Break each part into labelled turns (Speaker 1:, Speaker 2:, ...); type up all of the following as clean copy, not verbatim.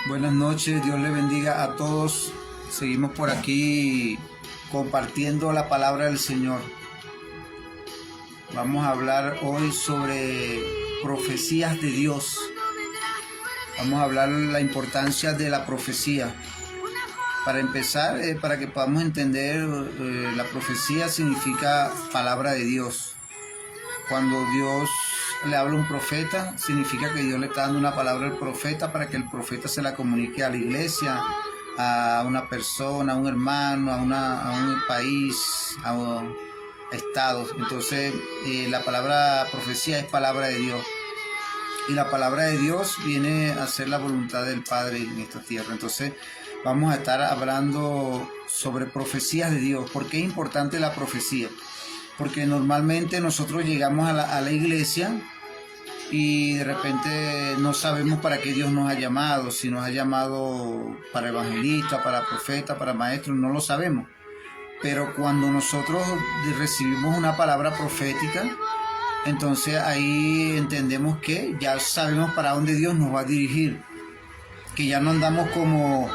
Speaker 1: Buenas noches, Dios le bendiga a todos. Seguimos por aquí compartiendo la palabra del Señor. Vamos a hablar hoy sobre profecías de Dios. Vamos a hablar de la importancia de la profecía. Para empezar, para que podamos entender, la profecía significa palabra de Dios. Cuando Dios le habla a un profeta, significa que Dios le está dando una palabra al profeta para que el profeta se la comunique a la iglesia, a una persona, a un hermano, a un país, a estados. Entonces, la palabra profecía es palabra de Dios. Y la palabra de Dios viene a ser la voluntad del Padre en esta tierra. Entonces, vamos a estar hablando sobre profecías de Dios. ¿Por qué es importante la profecía? Porque normalmente nosotros llegamos a la iglesia y de repente no sabemos para qué Dios nos ha llamado, si nos ha llamado para evangelista, para profeta, para maestro, no lo sabemos. Pero cuando nosotros recibimos una palabra profética, entonces ahí entendemos que ya sabemos para dónde Dios nos va a dirigir, que ya no andamos como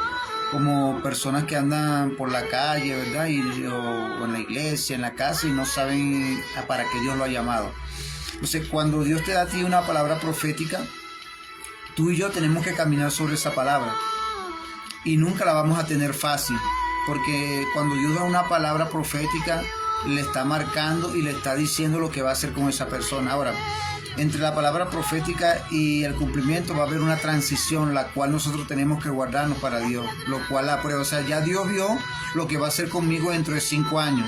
Speaker 1: personas que andan por la calle, ¿verdad? O en la iglesia, en la casa, y no saben para qué Dios lo ha llamado. Entonces, cuando Dios te da a ti una palabra profética, tú y yo tenemos que caminar sobre esa palabra. Y nunca la vamos a tener fácil, porque cuando Dios da una palabra profética, le está marcando y le está diciendo lo que va a hacer con esa persona. Ahora, entre la palabra profética y el cumplimiento va a haber una transición, la cual nosotros tenemos que guardarnos para Dios, lo cual la prueba. O sea, ya Dios vio lo que va a hacer conmigo dentro de 5 años.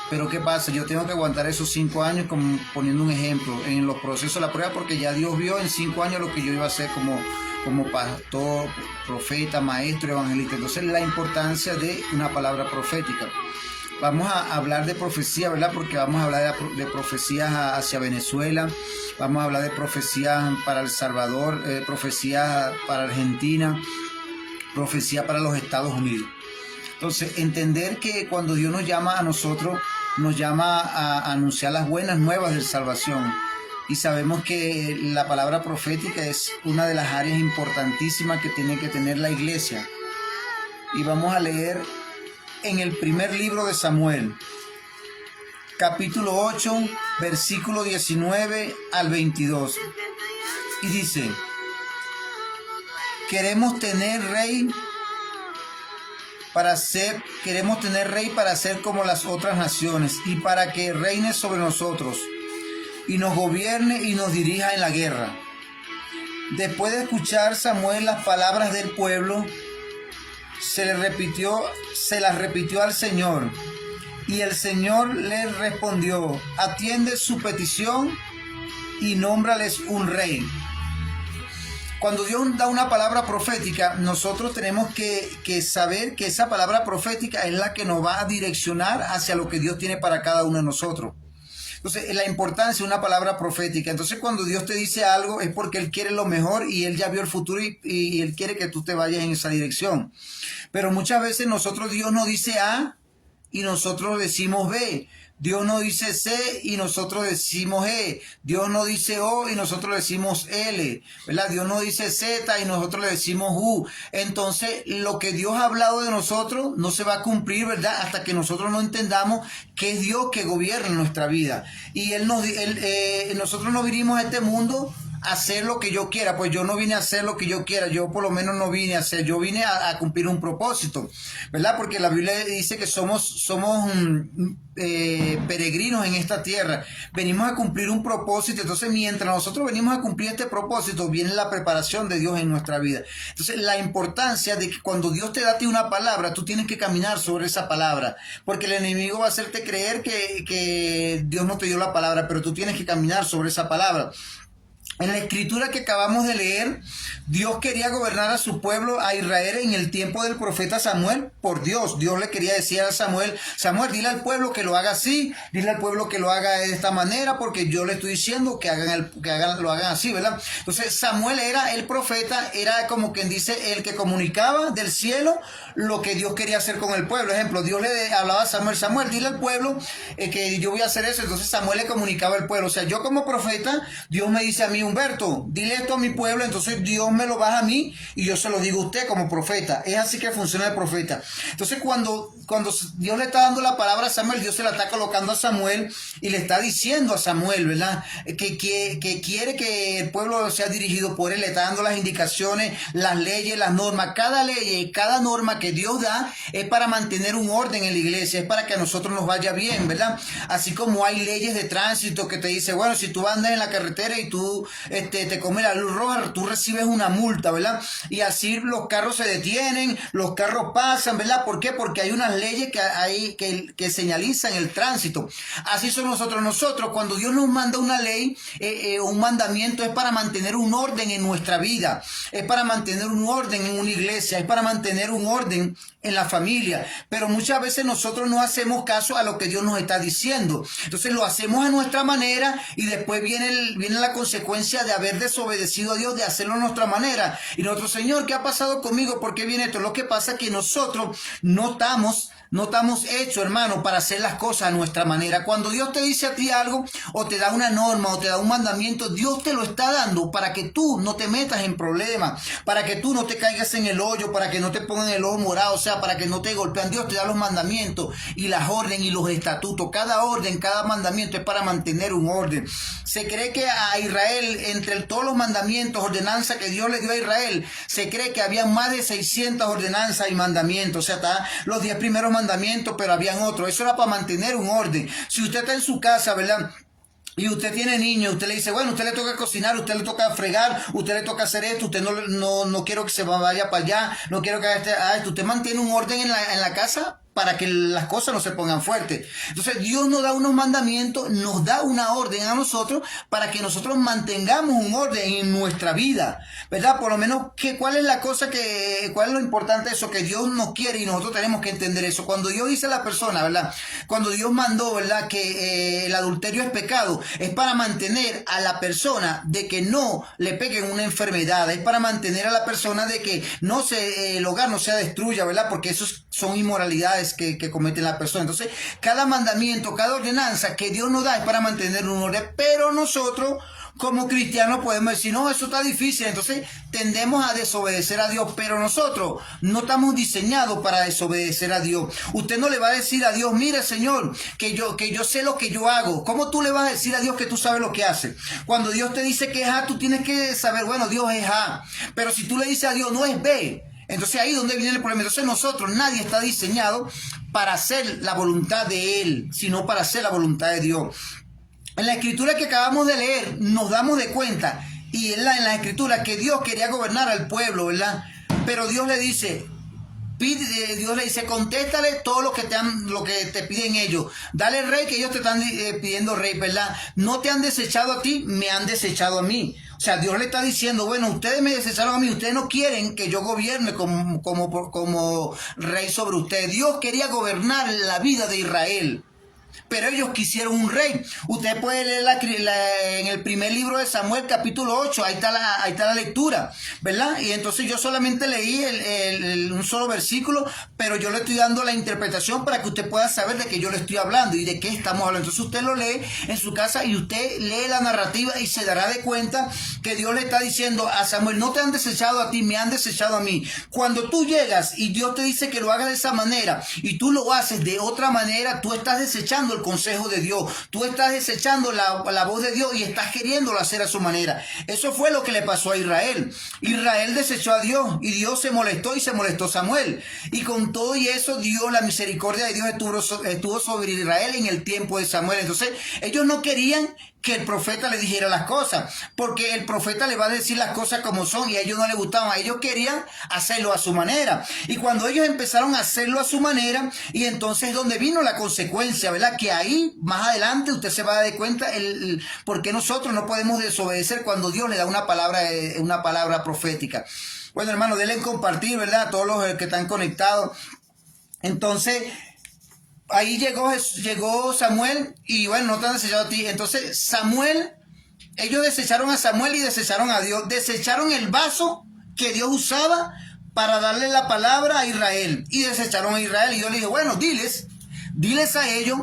Speaker 1: Pero ¿qué pasa? Yo tengo que aguantar esos 5 años, como poniendo un ejemplo, en los procesos de la prueba, porque ya Dios vio en 5 años lo que yo iba a hacer como pastor, profeta, maestro, evangelista. Entonces, la importancia de una palabra profética. Vamos a hablar de profecía, ¿verdad? Porque vamos a hablar de profecías hacia Venezuela, vamos a hablar de profecías para El Salvador, profecías para Argentina, profecía para los Estados Unidos. Entonces, entender que cuando Dios nos llama a nosotros, nos llama a anunciar las buenas nuevas de salvación. Y sabemos que la palabra profética es una de las áreas importantísimas que tiene que tener la iglesia. Y vamos a leer en el primer libro de Samuel, capítulo 8, versículo 19 al 22. Y dice: queremos tener rey para ser como las otras naciones, y para que reine sobre nosotros y nos gobierne y nos dirija en la guerra. Después de escuchar Samuel las palabras del pueblo, se las repitió al Señor, y el Señor le respondió: atiende su petición y nómbrales un rey. Cuando Dios da una palabra profética, nosotros tenemos que saber que esa palabra profética es la que nos va a direccionar hacia lo que Dios tiene para cada uno de nosotros. Entonces, la importancia de una palabra profética. Entonces, cuando Dios te dice algo, es porque Él quiere lo mejor y Él ya vio el futuro y Él quiere que tú te vayas en esa dirección. Pero muchas veces Dios nos dice A y nosotros decimos B. Dios nos dice C y nosotros decimos E. Dios nos dice O y nosotros decimos L, ¿verdad? Dios nos dice Z y nosotros le decimos U. Entonces, lo que Dios ha hablado de nosotros no se va a cumplir, ¿verdad? Hasta que nosotros no entendamos que es Dios que gobierna nuestra vida. Y nosotros no vinimos a este mundo a hacer lo que yo quiera. Pues yo no vine a hacer lo que yo quiera, yo por lo menos no vine a hacer, yo vine a cumplir un propósito, ¿verdad? Porque la Biblia dice que somos peregrinos en esta tierra, venimos a cumplir un propósito. Entonces, mientras nosotros venimos a cumplir este propósito, viene la preparación de Dios en nuestra vida. Entonces, la importancia de que cuando Dios te da a ti una palabra, tú tienes que caminar sobre esa palabra, porque el enemigo va a hacerte creer que Dios no te dio la palabra, pero tú tienes que caminar sobre esa palabra. En la escritura que acabamos de leer, Dios quería gobernar a su pueblo, a Israel, en el tiempo del profeta Samuel. Por Dios le quería decir a Samuel: Samuel, dile al pueblo que lo haga así, dile al pueblo que lo haga de esta manera, porque yo le estoy diciendo que lo hagan así, ¿verdad? Entonces, Samuel era el profeta, era como quien dice el que comunicaba del cielo lo que Dios quería hacer con el pueblo. Ejemplo, Dios le hablaba a Samuel, dile al pueblo que yo voy a hacer eso. Entonces Samuel le comunicaba al pueblo. O sea, yo como profeta, Dios me dice a mí: Humberto, dile esto a mi pueblo, entonces Dios me lo baja a mí y yo se lo digo a usted como profeta. Es así que funciona el profeta. Entonces cuando Dios le está dando la palabra a Samuel, Dios se la está colocando a Samuel y le está diciendo a Samuel, ¿verdad? Que quiere que el pueblo sea dirigido por él, le está dando las indicaciones, las leyes, las normas. Cada ley y cada norma que Dios da es para mantener un orden en la iglesia, es para que a nosotros nos vaya bien, ¿verdad? Así como hay leyes de tránsito que te dice, bueno, si tú andas en la carretera y tú te comes la luz roja, tú recibes una multa, ¿verdad? Y así los carros se detienen, los carros pasan, ¿verdad? ¿Por qué? Porque hay unas leyes que señalizan el tránsito. Así somos nosotros. Cuando Dios nos manda una ley, un mandamiento, es para mantener un orden en nuestra vida, es para mantener un orden en una iglesia, es para mantener un orden en la familia. Pero muchas veces nosotros no hacemos caso a lo que Dios nos está diciendo. Entonces lo hacemos a nuestra manera y después viene la consecuencia de haber desobedecido a Dios, de hacerlo a nuestra manera. Y nosotros, Señor, ¿qué ha pasado conmigo? ¿Por qué viene esto? Lo que pasa es que nosotros no estamos hechos, hermano, para hacer las cosas a nuestra manera. Cuando Dios te dice a ti algo, o te da una norma, o te da un mandamiento, Dios te lo está dando para que tú no te metas en problemas, para que tú no te caigas en el hoyo, para que no te pongan el ojo morado, o sea, para que no te golpean. Dios te da los mandamientos y las órdenes y los estatutos. Cada orden, cada mandamiento es para mantener un orden. Se cree que a Israel, entre todos los mandamientos, ordenanzas que Dios le dio a Israel, se cree que había más de 600 ordenanzas y mandamientos. O sea, está los 10 primeros mandamientos, pero habían otros. Eso era para mantener un orden. Si usted está en su casa, ¿verdad?, y usted tiene niños, usted le dice, bueno, usted le toca cocinar, usted le toca fregar, usted le toca hacer esto, usted no quiero que se vaya para allá, no quiero que haga esto. Usted mantiene un orden en la casa para que las cosas no se pongan fuertes. Entonces Dios nos da unos mandamientos, nos da una orden a nosotros para que nosotros mantengamos un orden en nuestra vida, ¿verdad? Por lo menos, ¿cuál es la cosa cuál es lo importante de eso? Que Dios nos quiere y nosotros tenemos que entender eso. Cuando Dios dice a la persona, ¿verdad? Cuando Dios mandó, ¿verdad?, que el adulterio es pecado, es para mantener a la persona de que no le peguen una enfermedad, es para mantener a la persona de que el hogar no se destruya, ¿verdad? Porque esos son inmoralidades que cometen la persona. Entonces, cada mandamiento, cada ordenanza que Dios nos da es para mantener un orden, pero nosotros como cristianos podemos decir, no, eso está difícil, entonces tendemos a desobedecer a Dios, pero nosotros no estamos diseñados para desobedecer a Dios. Usted no le va a decir a Dios, mire, Señor, que yo sé lo que yo hago. ¿Cómo tú le vas a decir a Dios que tú sabes lo que hace? Cuando Dios te dice que es A, tú tienes que saber, bueno, Dios es A, pero si tú le dices a Dios, no es B, entonces ahí es donde viene el problema. Entonces nadie está diseñado para hacer la voluntad de Él, sino para hacer la voluntad de Dios. En la escritura que acabamos de leer nos damos de cuenta, y en la escritura, que Dios quería gobernar al pueblo, ¿verdad? Pero Dios le dice, contéstale todo lo que te piden ellos. Dale rey, que ellos te están pidiendo rey, ¿verdad? No te han desechado a ti, me han desechado a mí. O sea, Dios le está diciendo, bueno, ustedes me desecharon a mí, ustedes no quieren que yo gobierne como rey sobre ustedes. Dios quería gobernar la vida de Israel, pero ellos quisieron un rey. Usted puede leer en el primer libro de Samuel, capítulo 8, ahí está la lectura, ¿verdad? Y entonces yo solamente leí un solo versículo, pero yo le estoy dando la interpretación para que usted pueda saber de qué yo le estoy hablando y de qué estamos hablando. Entonces usted lo lee en su casa y usted lee la narrativa y se dará de cuenta que Dios le está diciendo a Samuel, no te han desechado a ti, me han desechado a mí. Cuando tú llegas y Dios te dice que lo hagas de esa manera y tú lo haces de otra manera, tú estás desechando el consejo de Dios, tú estás desechando la voz de Dios y estás queriéndolo hacer a su manera. Eso fue lo que le pasó a Israel. Israel desechó a Dios y Dios se molestó y se molestó Samuel. Y con todo y eso, la misericordia de Dios estuvo sobre Israel en el tiempo de Samuel. Entonces, ellos no querían que el profeta le dijera las cosas, porque el profeta le va a decir las cosas como son y a ellos no les gustaban. Ellos querían hacerlo a su manera, y cuando ellos empezaron a hacerlo a su manera, y entonces donde vino la consecuencia, ¿verdad? Que ahí más adelante usted se va a dar cuenta por qué nosotros no podemos desobedecer cuando Dios le da una palabra profética. Bueno, hermano, denle en compartir, ¿verdad? A todos los que están conectados. Entonces ahí llegó Samuel y bueno, no te han desechado a ti. Entonces ellos desecharon a Samuel y desecharon a Dios. Desecharon el vaso que Dios usaba para darle la palabra a Israel y desecharon a Israel. Y yo le dije, bueno, diles a ellos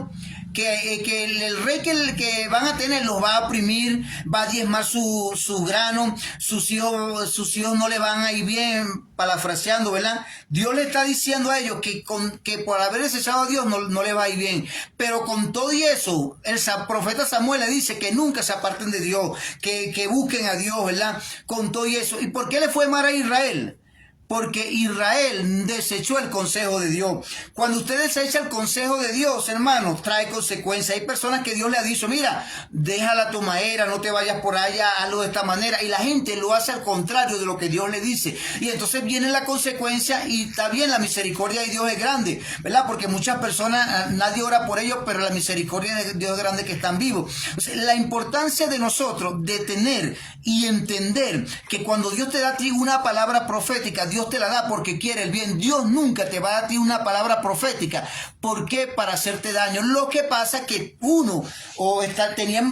Speaker 1: que el rey que van a tener los va a oprimir, va a diezmar su grano, sus hijos no le van a ir bien, parafraseando, ¿verdad? Dios le está diciendo a ellos que por haber desechado a Dios no le va a ir bien. Pero con todo y eso, el profeta Samuel le dice que nunca se aparten de Dios, que busquen a Dios, ¿verdad? Con todo y eso. ¿Y por qué le fue mal a Israel? Porque Israel desechó el consejo de Dios. Cuando usted desecha el consejo de Dios, hermano, trae consecuencias. Hay personas que Dios le ha dicho, mira, deja la tomadera, no te vayas por allá, hazlo de esta manera. Y la gente lo hace al contrario de lo que Dios le dice. Y entonces viene la consecuencia y está bien, la misericordia de Dios es grande, ¿verdad? Porque muchas personas, nadie ora por ellos, pero la misericordia de Dios es grande que están vivos. Entonces, la importancia de nosotros de tener y entender que cuando Dios te da a ti una palabra profética, Dios te la da porque quiere el bien. Dios nunca te va a dar a ti una palabra profética. ¿Por qué? Para hacerte daño. Lo que pasa es que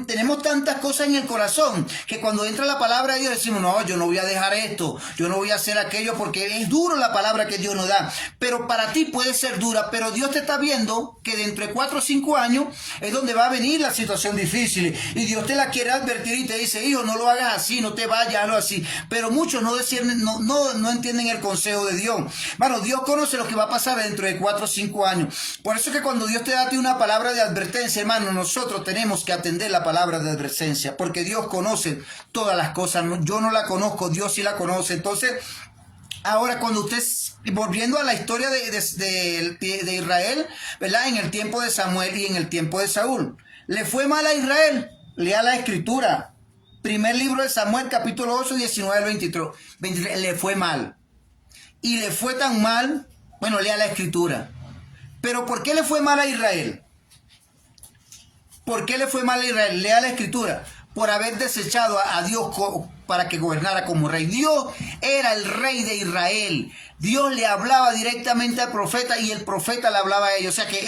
Speaker 1: tenemos tantas cosas en el corazón que cuando entra la palabra de Dios decimos, no, yo no voy a dejar esto, yo no voy a hacer aquello, porque es duro la palabra que Dios nos da. Pero para ti puede ser dura, pero Dios te está viendo que dentro de 4 o 5 años es donde va a venir la situación difícil. Y Dios te la quiere advertir y te dice, hijo, no lo hagas así, no te vayas, hazlo así. Pero muchos no entienden el consejo de Dios. Bueno, Dios conoce lo que va a pasar dentro de 4 o 5 años. Por eso es que cuando Dios te da a ti una palabra de advertencia, hermano, nosotros tenemos que atender la palabra de advertencia, porque Dios conoce todas las cosas. Yo no la conozco, Dios sí la conoce. Entonces, ahora cuando usted, volviendo a la historia de Israel, ¿verdad? En el tiempo de Samuel y en el tiempo de Saúl, ¿le fue mal a Israel? Lea la escritura. Primer libro de Samuel, capítulo 8, 19 al 23. Le fue mal. Y le fue tan mal, bueno, lea la escritura. Pero ¿por qué le fue mal a Israel? ¿Por qué le fue mal a Israel? Lea la escritura. Por haber desechado a Dios para que gobernara como rey. Dios era el rey de Israel. Dios le hablaba directamente al profeta y el profeta le hablaba a ellos. O sea que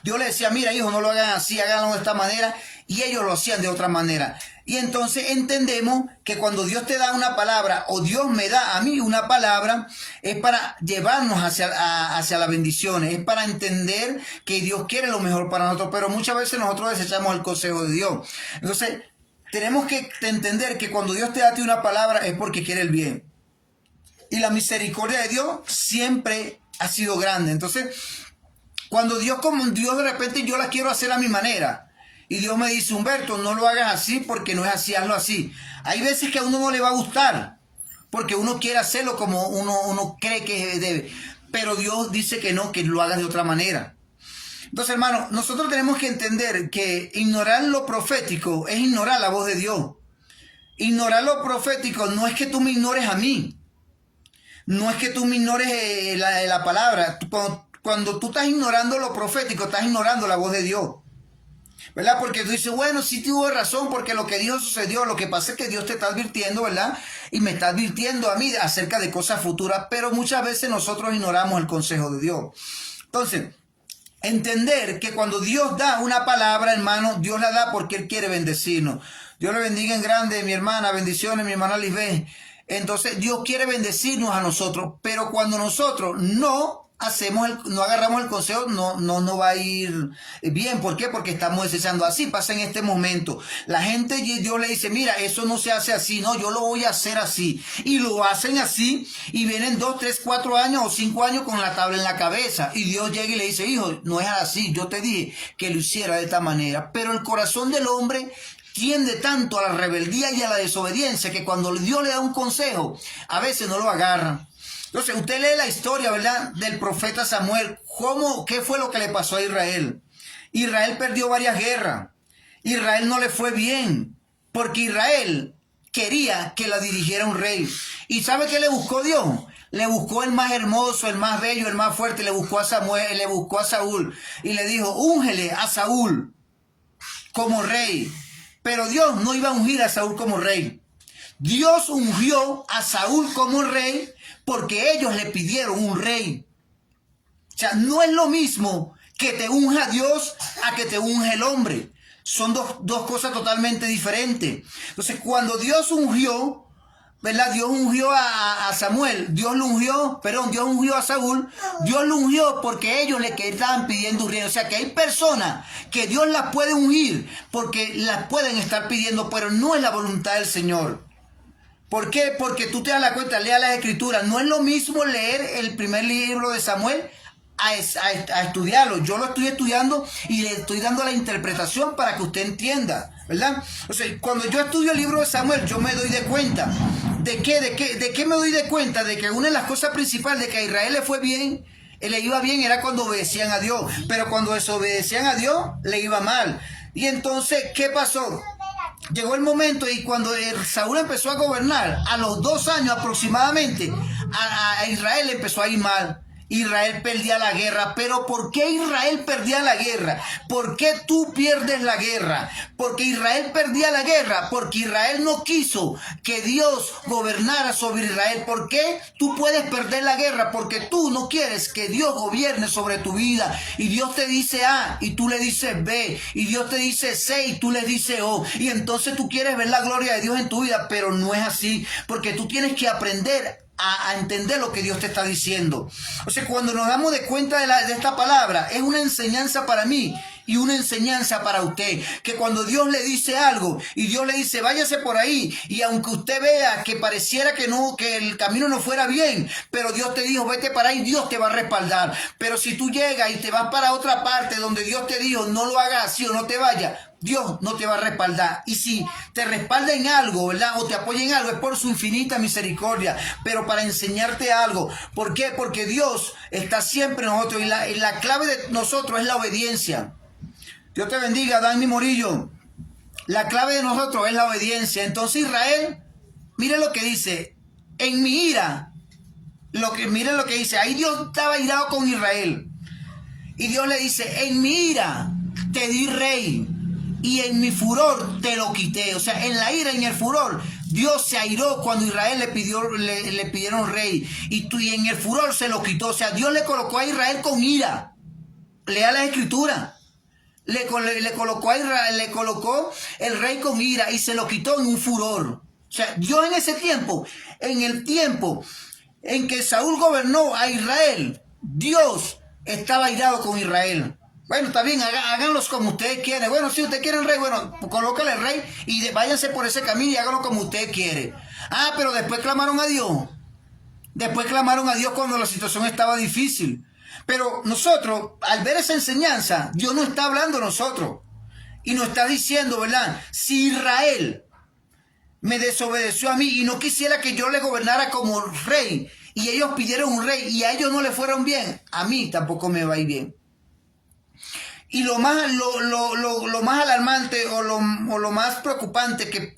Speaker 1: Dios le decía, mira hijo, no lo hagan así, háganlo de esta manera. Y ellos lo hacían de otra manera. Y entonces entendemos que cuando Dios te da una palabra o Dios me da a mí una palabra, es para llevarnos hacia las bendiciones, es para entender que Dios quiere lo mejor para nosotros, pero muchas veces nosotros desechamos el consejo de Dios. Entonces tenemos que entender que cuando Dios te da a ti una palabra es porque quiere el bien. Y la misericordia de Dios siempre ha sido grande. Entonces, cuando Dios de repente yo la quiero hacer a mi manera, y Dios me dice, Humberto, no lo hagas así porque no es así, hazlo así. Hay veces que a uno no le va a gustar, porque uno quiere hacerlo como uno cree que debe. Pero Dios dice que no, que lo hagas de otra manera. Entonces, hermano, nosotros tenemos que entender que ignorar lo profético es ignorar la voz de Dios. Ignorar lo profético no es que tú me ignores a mí. No es que tú me ignores la palabra. Cuando tú estás ignorando lo profético, estás ignorando la voz de Dios. ¿Verdad? Porque tú dices, bueno, sí tuvo razón, porque lo que dijo sucedió. Lo que pasa es que Dios te está advirtiendo, ¿verdad? Y me está advirtiendo a mí acerca de cosas futuras, pero muchas veces nosotros ignoramos el consejo de Dios. Entonces, entender que cuando Dios da una palabra, hermano, Dios la da porque Él quiere bendecirnos. Dios le bendiga en grande, mi hermana, bendiciones, mi hermana Lisbeth. Entonces, Dios quiere bendecirnos a nosotros, pero cuando nosotros no agarramos el consejo, no va a ir bien. ¿Por qué? Porque estamos desechando. Así pasa en este momento. La gente, Dios le dice, mira, eso no se hace así, no, yo lo voy a hacer así. Y lo hacen así, y vienen 2, 3, 4 años o 5 años con la tabla en la cabeza. Y Dios llega y le dice, hijo, no es así, yo te dije que lo hiciera de esta manera. Pero el corazón del hombre tiende tanto a la rebeldía y a la desobediencia que cuando Dios le da un consejo, a veces no lo agarran. Entonces, usted lee la historia, ¿verdad?, del profeta Samuel. ¿Qué fue lo que le pasó a Israel? Israel perdió varias guerras. Israel no le fue bien, porque Israel quería que la dirigiera un rey. ¿Y sabe qué le buscó Dios? Le buscó el más hermoso, el más bello, el más fuerte. Le buscó a Samuel, le buscó a Saúl. Y le dijo, úngele a Saúl como rey. Pero Dios no iba a ungir a Saúl como rey. Dios ungió a Saúl como rey porque ellos le pidieron un rey. O sea, no es lo mismo que te unja Dios a que te unja el hombre. Son dos cosas totalmente diferentes. Entonces, cuando Dios ungió, ¿verdad? Dios ungió a Samuel, Dios ungió a Saúl, Dios lo ungió porque ellos le estaban pidiendo un rey. O sea que hay personas que Dios las puede ungir porque las pueden estar pidiendo, pero no es la voluntad del Señor. ¿Por qué? Porque tú te das la cuenta, lea las escrituras. No es lo mismo leer el primer libro de Samuel a estudiarlo. Yo lo estoy estudiando y le estoy dando la interpretación para que usted entienda, ¿verdad? O sea, cuando yo estudio el libro de Samuel, yo me doy de cuenta. ¿De qué me doy de cuenta? De que una de las cosas principales de que a Israel le fue bien, le iba bien, era cuando obedecían a Dios. Pero cuando desobedecían a Dios, le iba mal. Y entonces, ¿qué pasó? Llegó el momento y cuando Saúl empezó a gobernar, a los 2 años aproximadamente, a Israel le empezó a ir mal. Israel perdía la guerra. ¿Pero por qué Israel perdía la guerra? ¿Por qué tú pierdes la guerra? Porque Israel perdía la guerra, porque Israel no quiso que Dios gobernara sobre Israel. ¿Por qué tú puedes perder la guerra? Porque tú no quieres que Dios gobierne sobre tu vida. Y Dios te dice A y tú le dices B. Y Dios te dice C y tú le dices O. Y entonces tú quieres ver la gloria de Dios en tu vida, pero no es así. Porque tú tienes que aprender a entender lo que Dios te está diciendo. O sea, cuando nos damos de cuenta de esta palabra, es una enseñanza para mí y una enseñanza para usted, que cuando Dios le dice algo y Dios le dice váyase por ahí, y aunque usted vea que pareciera que el camino no fuera bien, pero Dios te dijo vete para ahí, Dios te va a respaldar. Pero si tú llegas y te vas para otra parte donde Dios te dijo no lo hagas así o no te vayas, Dios no te va a respaldar. Y si te respalda en algo, ¿verdad? O te apoya en algo, es por su infinita misericordia, pero para enseñarte algo. ¿Por qué? Porque Dios está siempre en nosotros y la clave de nosotros es la obediencia. Dios te bendiga, Dani Morillo. La clave de nosotros es la obediencia. Entonces Israel, mire lo que dice, en mi ira, miren lo que dice, ahí Dios estaba irado con Israel. Y Dios le dice, en mi ira te di rey y en mi furor te lo quité. O sea, en la ira y en el furor, Dios se airó cuando Israel le pidieron rey. Y en el furor se lo quitó. O sea, Dios le colocó a Israel con ira. Lea la escritura. Le colocó a Israel, le colocó el rey con ira y se lo quitó en un furor. O sea, Dios en ese tiempo, en el tiempo en que Saúl gobernó a Israel, Dios estaba airado con Israel. Bueno, está bien, háganlos como ustedes quieren. Bueno, si usted quiere el rey, bueno, colócale el rey y váyanse por ese camino y háganlo como usted quiere. Ah, pero después clamaron a Dios. Después clamaron a Dios cuando la situación estaba difícil. Pero nosotros, al ver esa enseñanza, Dios nos está hablando a nosotros. Y nos está diciendo, ¿verdad? Si Israel me desobedeció a mí y no quisiera que yo le gobernara como rey, y ellos pidieron un rey y a ellos no le fueron bien, a mí tampoco me va a ir bien. Y lo más alarmante o lo más preocupante que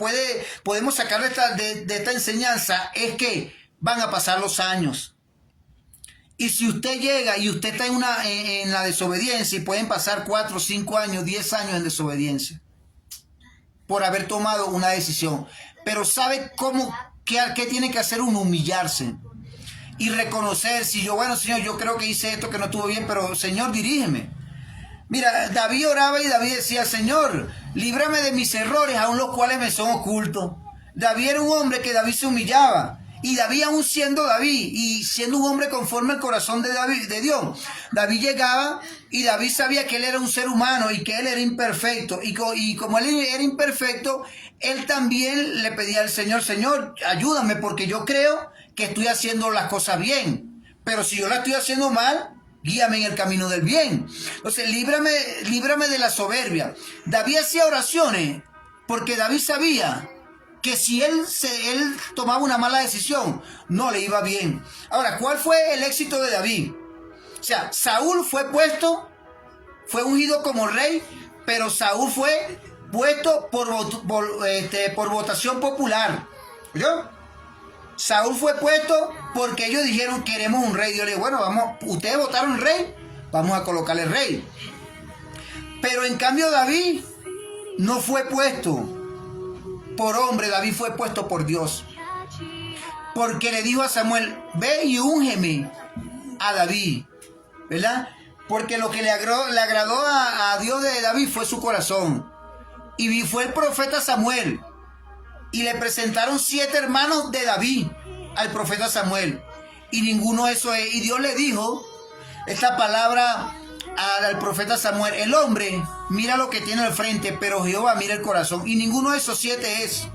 Speaker 1: podemos sacar de esta enseñanza es que van a pasar los años. Y si usted llega y usted está en la desobediencia, y pueden pasar 4, 5 años, 10 años en desobediencia por haber tomado una decisión. Pero ¿sabe qué tiene que hacer uno? Humillarse y reconocer. Si yo, bueno, Señor, yo creo que hice esto que no estuvo bien, pero Señor, dirígeme. Mira, David oraba y David decía, Señor, líbrame de mis errores, aun los cuales me son ocultos. David era un hombre que David se humillaba. Y David, aún siendo David y siendo un hombre conforme al corazón de Dios, David llegaba y David sabía que él era un ser humano y que él era imperfecto. Y como él era imperfecto, él también le pedía al Señor, Señor, ayúdame porque yo creo que estoy haciendo las cosas bien. Pero si yo la estoy haciendo mal, guíame en el camino del bien. Entonces, líbrame de la soberbia. David hacía oraciones porque David sabía que si él tomaba una mala decisión, no le iba bien. Ahora, ¿cuál fue el éxito de David? O sea, Saúl fue ungido como rey, pero Saúl fue puesto por votación popular. ¿Oyó? Saúl fue puesto porque ellos dijeron, queremos un rey. Yo le dije, bueno, ustedes votaron rey, vamos a colocarle rey. Pero en cambio David no fue puesto por hombre, David fue puesto por Dios. Porque le dijo a Samuel, ve y úngeme a David, ¿verdad? Porque lo que le agradó a Dios de David fue su corazón. Y fue el profeta Samuel y le presentaron 7 hermanos de David al profeta Samuel, y ninguno de esos es. Y Dios le dijo esta palabra al profeta Samuel: el hombre mira lo que tiene al frente, pero Jehová mira el corazón. Y ninguno de esos 7 es.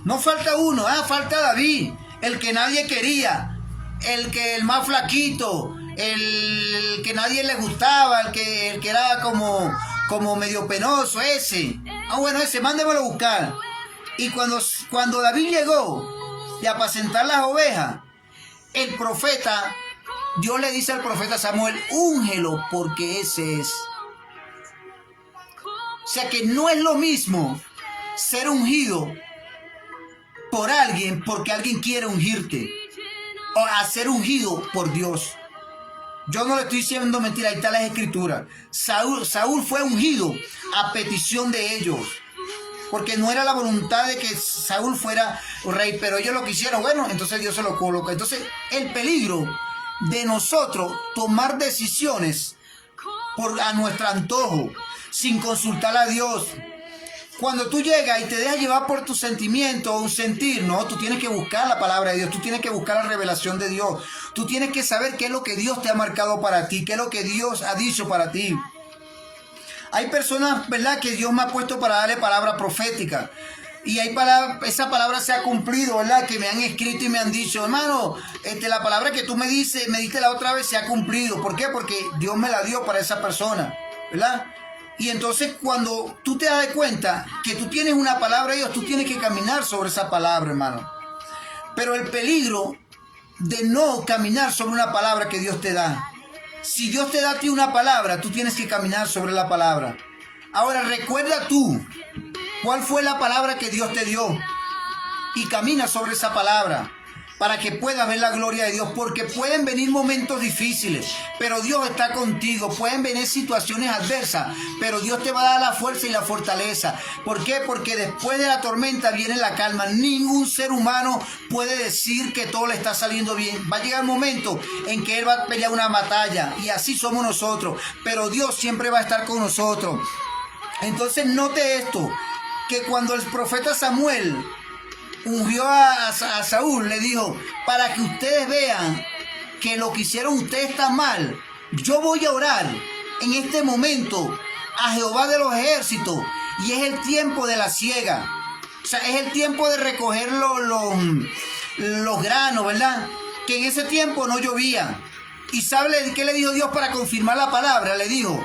Speaker 1: No falta uno, falta David, el que nadie quería, el más flaquito, el que nadie le gustaba, el que era como medio penoso, ese. Bueno, ese, mándemelo a buscar. Y cuando David llegó de apacentar las ovejas, el profeta, Dios le dice al profeta Samuel: úngelo, porque ese es. O sea que no es lo mismo ser ungido por alguien porque alguien quiere ungirte, o a ser ungido por Dios. Yo no le estoy diciendo mentira, ahí está las escrituras. Saúl fue ungido a petición de ellos, porque no era la voluntad de que Saúl fuera rey, pero ellos lo quisieron. Bueno, entonces Dios se lo coloca. Entonces, el peligro de nosotros tomar decisiones a nuestro antojo, sin consultar a Dios. Cuando tú llegas y te dejas llevar por tu sentimiento o un sentir, no, tú tienes que buscar la palabra de Dios, tú tienes que buscar la revelación de Dios, tú tienes que saber qué es lo que Dios te ha marcado para ti, qué es lo que Dios ha dicho para ti. Hay personas, ¿verdad?, que Dios me ha puesto para darle palabra profética. Y esa palabra se ha cumplido, ¿verdad? Que me han escrito y me han dicho: hermano, la palabra que tú me diste la otra vez se ha cumplido. ¿Por qué? Porque Dios me la dio para esa persona, ¿verdad? Y entonces cuando tú te das cuenta que tú tienes una palabra de Dios, tú tienes que caminar sobre esa palabra, hermano. Pero el peligro de no caminar sobre una palabra que Dios te da. Si Dios te da a ti una palabra, tú tienes que caminar sobre la palabra. Ahora, recuerda tú cuál fue la palabra que Dios te dio y camina sobre esa palabra para que puedas ver la gloria de Dios, porque pueden venir momentos difíciles, pero Dios está contigo. Pueden venir situaciones adversas, pero Dios te va a dar la fuerza y la fortaleza. ¿Por qué? Porque después de la tormenta viene la calma. Ningún ser humano puede decir que todo le está saliendo bien. Va a llegar un momento en que Él va a pelear una batalla, y así somos nosotros, pero Dios siempre va a estar con nosotros. Entonces note esto, que cuando el profeta Samuel ungió a Saúl, le dijo: para que ustedes vean que lo que hicieron ustedes está mal, yo voy a orar en este momento a Jehová de los ejércitos, y es el tiempo de la siega. O sea, es el tiempo de recoger los granos, ¿verdad? Que en ese tiempo no llovía. ¿Y sabe qué le dijo Dios para confirmar la palabra? Le dijo: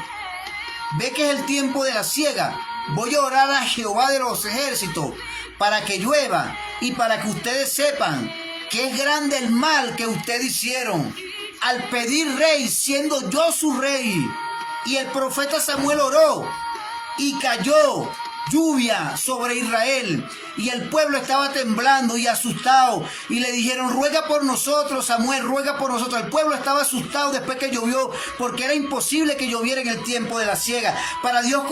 Speaker 1: ve que es el tiempo de la siega, voy a orar a Jehová de los ejércitos para que llueva y para que ustedes sepan que es grande el mal que ustedes hicieron al pedir rey, siendo yo su rey. Y el profeta Samuel oró y cayó lluvia sobre Israel, y el pueblo estaba temblando y asustado, y le dijeron: ruega por nosotros, Samuel, ruega por nosotros. El pueblo estaba asustado después que llovió, porque era imposible que lloviera en el tiempo de la siega. Para Dios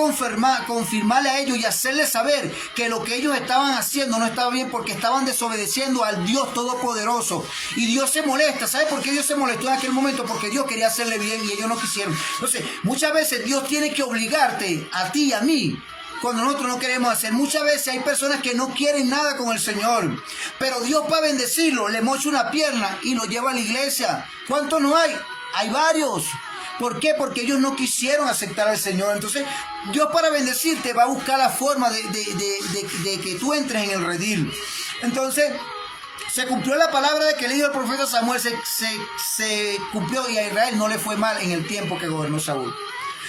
Speaker 1: confirmarle a ellos y hacerles saber que lo que ellos estaban haciendo no estaba bien, porque estaban desobedeciendo al Dios Todopoderoso. Y Dios se molesta. ¿Sabe por qué Dios se molestó en aquel momento? Porque Dios quería hacerle bien y ellos no quisieron. Entonces, muchas veces Dios tiene que obligarte a ti y a mí cuando nosotros no queremos hacer. Muchas veces hay personas que no quieren nada con el Señor, pero Dios, para bendecirlo, le mocha una pierna y lo lleva a la iglesia. ¿Cuántos no hay? Hay varios. ¿Por qué? Porque ellos no quisieron aceptar al Señor. Entonces, Dios, para bendecirte, va a buscar la forma de que tú entres en el redil. Entonces, se cumplió la palabra de que le dijo el profeta Samuel, se cumplió, y a Israel no le fue mal en el tiempo que gobernó Saúl.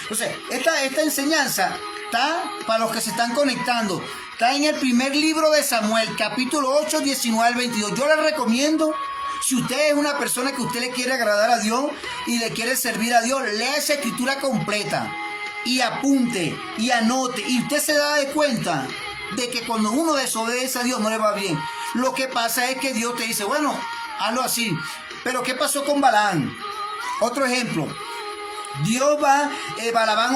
Speaker 1: Entonces, esta enseñanza está, para los que se están conectando, está en el primer libro de Samuel, capítulo 8, 19 al 22. Yo les recomiendo, si usted es una persona que usted le quiere agradar a Dios y le quiere servir a Dios, lea esa escritura completa y apunte y anote, y usted se da de cuenta de que cuando uno desobedece a Dios no le va bien. Lo que pasa es que Dios te dice: bueno, hazlo así. Pero ¿qué pasó con Balaam? Otro ejemplo. Balaam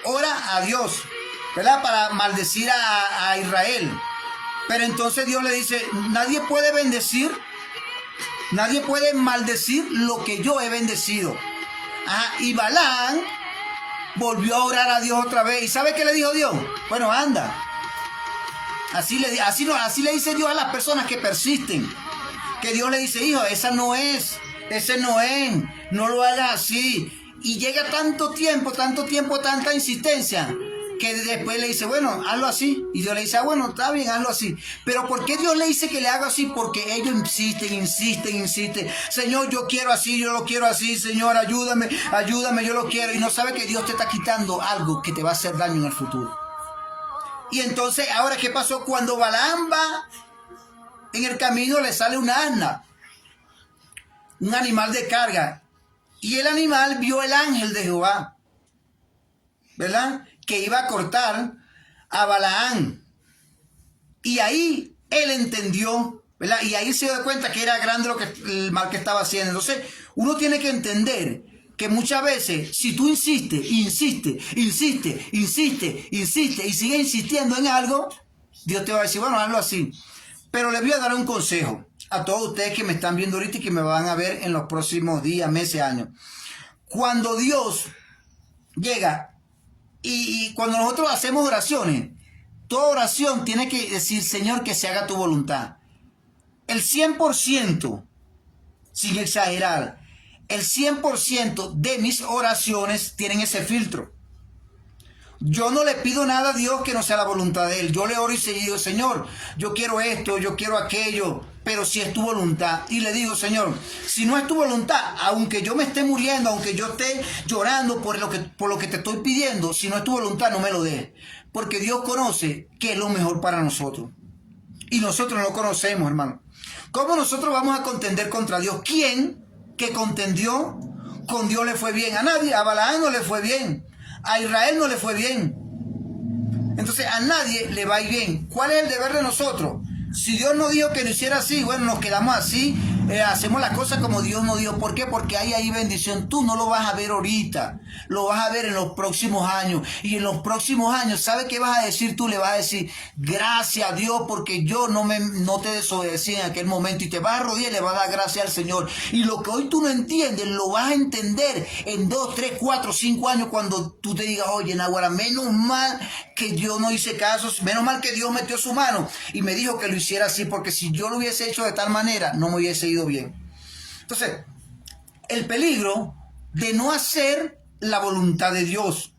Speaker 1: ora a Dios, ¿verdad?, para maldecir a Israel. Pero entonces Dios le dice: nadie puede maldecir lo que yo he bendecido. Y Balaam volvió a orar a Dios otra vez. ¿Y sabe qué le dijo Dios? Bueno, anda. Así le dice Dios a las personas que persisten. Que Dios le dice, hijo, ese no es, no lo hagas así. Y llega tanto tiempo, tanta insistencia, que después le dice, bueno, hazlo así. Y Dios le dice, bueno, está bien, hazlo así. Pero ¿por qué Dios le dice que le haga así? Porque ellos insisten. Señor, yo quiero así, yo lo quiero así. Señor, ayúdame, yo lo quiero. Y no sabe que Dios te está quitando algo que te va a hacer daño en el futuro. Y entonces, ahora, ¿qué pasó? Cuando Balaam va en el camino, le sale un asna, un animal de carga. Y el animal vio el ángel de Jehová, ¿verdad? Que iba a cortar a Balaam. Y ahí él entendió, ¿verdad? Y ahí se dio cuenta que era grande el mal que estaba haciendo. Entonces, uno tiene que entender que muchas veces, si tú insistes y sigues insistiendo en algo, Dios te va a decir, bueno, hazlo así. Pero les voy a dar un consejo a todos ustedes que me están viendo ahorita y que me van a ver en los próximos días, meses, años. Cuando Dios llega y cuando nosotros hacemos oraciones, toda oración tiene que decir, Señor, que se haga tu voluntad. El 100%, sin exagerar, el 100% de mis oraciones tienen ese filtro. Yo no le pido nada a Dios que no sea la voluntad de Él. Yo le oro y digo, Señor, yo quiero esto, yo quiero aquello, pero si es tu voluntad. Y le digo, Señor, si no es tu voluntad, aunque yo me esté muriendo, aunque yo esté llorando por lo que te estoy pidiendo, si no es tu voluntad, no me lo des. Porque Dios conoce qué es lo mejor para nosotros. Y nosotros no lo conocemos, hermano. ¿Cómo nosotros vamos a contender contra Dios? ¿Quién que contendió con Dios le fue bien? A nadie. A Balaam no le fue bien. A Israel no le fue bien. Entonces a nadie le va a ir bien. ¿Cuál es el deber de nosotros? Si Dios nos dijo que lo hiciera así, bueno, nos quedamos así, hacemos las cosas como Dios nos dijo. ¿Por qué? Porque hay ahí bendición. Tú no lo vas a ver ahorita, lo vas a ver en los próximos años. Y en los próximos años, ¿sabes qué vas a decir tú? Le vas a decir, gracias a Dios porque yo no te desobedecí en aquel momento. Y te vas a arrodillar y le vas a dar gracias al Señor. Y lo que hoy tú no entiendes, lo vas a entender en 2, 3, 4, 5 años cuando tú te digas, oye, Naguará, menos mal que yo no hice caso, menos mal que Dios metió su mano y me dijo que lo hiciera así, porque si yo lo hubiese hecho de tal manera, no me hubiese ido bien. Entonces, el peligro de no hacer la voluntad de Dios.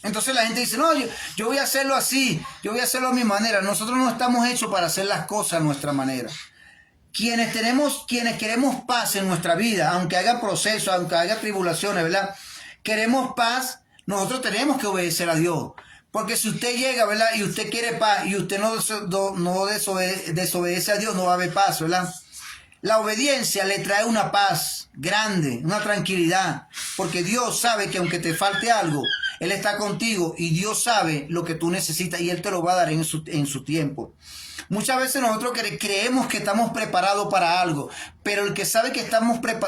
Speaker 1: Entonces la gente dice, no, yo voy a hacerlo así, yo voy a hacerlo a mi manera. Nosotros no estamos hechos para hacer las cosas a nuestra manera. Quienes queremos paz en nuestra vida, aunque haya procesos, aunque haya tribulaciones, ¿verdad? Queremos paz, nosotros tenemos que obedecer a Dios. Porque si usted llega, ¿verdad? Y usted quiere paz y usted no desobedece a Dios, no va a haber paz, ¿verdad? La obediencia le trae una paz grande, una tranquilidad. Porque Dios sabe que aunque te falte algo, Él está contigo y Dios sabe lo que tú necesitas y Él te lo va a dar en su tiempo. Muchas veces nosotros creemos que estamos preparados para algo, pero el que sabe que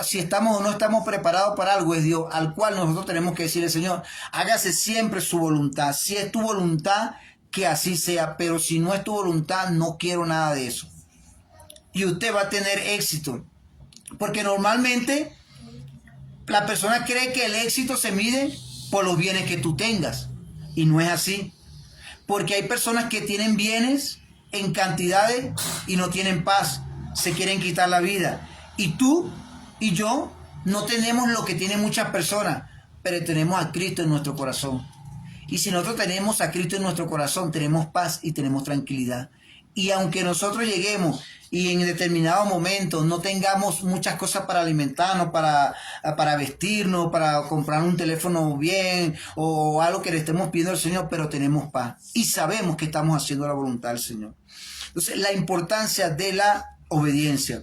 Speaker 1: si estamos o no estamos preparados para algo es Dios, al cual nosotros tenemos que decirle, Señor, hágase siempre su voluntad. Si es tu voluntad, que así sea, pero si no es tu voluntad, no quiero nada de eso. Y usted va a tener éxito, porque normalmente la persona cree que el éxito se mide por los bienes que tú tengas, y no es así, porque hay personas que tienen bienes en cantidades y no tienen paz, se quieren quitar la vida. Y tú y yo no tenemos lo que tienen muchas personas, pero tenemos a Cristo en nuestro corazón. Y si nosotros tenemos a Cristo en nuestro corazón, tenemos paz y tenemos tranquilidad. Y aunque nosotros lleguemos y en determinado momento no tengamos muchas cosas para alimentarnos, para vestirnos, para comprar un teléfono bien o algo que le estemos pidiendo al Señor, pero tenemos paz y sabemos que estamos haciendo la voluntad del Señor. Entonces, la importancia de la obediencia.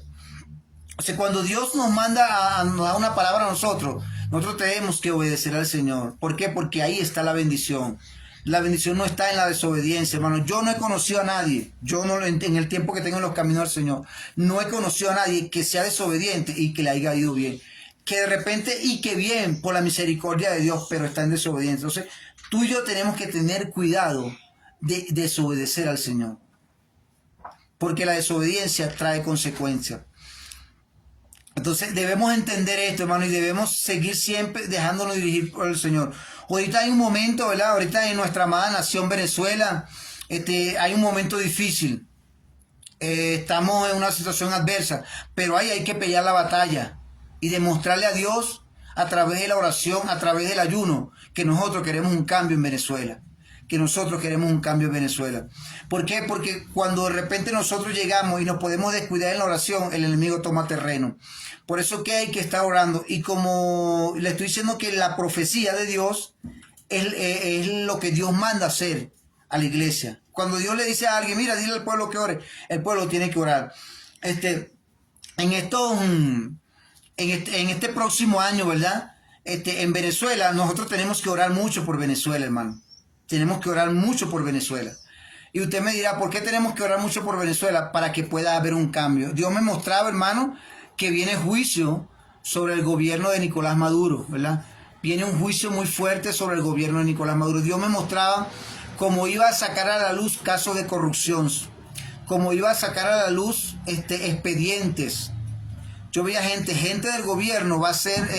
Speaker 1: O sea, cuando Dios nos manda nos da una palabra a nosotros tenemos que obedecer al Señor. ¿Por qué? Porque ahí está la bendición. La bendición no está en la desobediencia, hermano. Yo no he conocido a nadie, en el tiempo que tengo en los caminos del Señor, no he conocido a nadie que sea desobediente y que le haya ido bien. Que de repente, y que bien, por la misericordia de Dios, pero está en desobediencia. Entonces, tú y yo tenemos que tener cuidado de desobedecer al Señor. Porque la desobediencia trae consecuencias. Entonces debemos entender esto, hermano, y debemos seguir siempre dejándonos dirigir por el Señor. Ahorita hay un momento, ¿verdad? Ahorita en nuestra amada nación Venezuela hay un momento difícil, estamos en una situación adversa, pero ahí hay que pelear la batalla y demostrarle a Dios a través de la oración, a través del ayuno, que nosotros queremos un cambio en Venezuela. Que nosotros queremos un cambio en Venezuela. ¿Por qué? Porque cuando de repente nosotros llegamos y nos podemos descuidar en la oración, el enemigo toma terreno. Por eso que hay que estar orando. Y como le estoy diciendo que la profecía de Dios es lo que Dios manda hacer a la iglesia. Cuando Dios le dice a alguien, mira, dile al pueblo que ore, el pueblo tiene que orar. En este próximo año, ¿verdad? En Venezuela, nosotros tenemos que orar mucho por Venezuela, hermano. Tenemos que orar mucho por Venezuela. Y usted me dirá, ¿por qué tenemos que orar mucho por Venezuela? Para que pueda haber un cambio. Dios me mostraba, hermano, que viene juicio sobre el gobierno de Nicolás Maduro, ¿verdad? Viene un juicio muy fuerte sobre el gobierno de Nicolás Maduro. Dios me mostraba cómo iba a sacar a la luz casos de corrupción, cómo iba a sacar a la luz expedientes. Yo veía gente del gobierno va a ser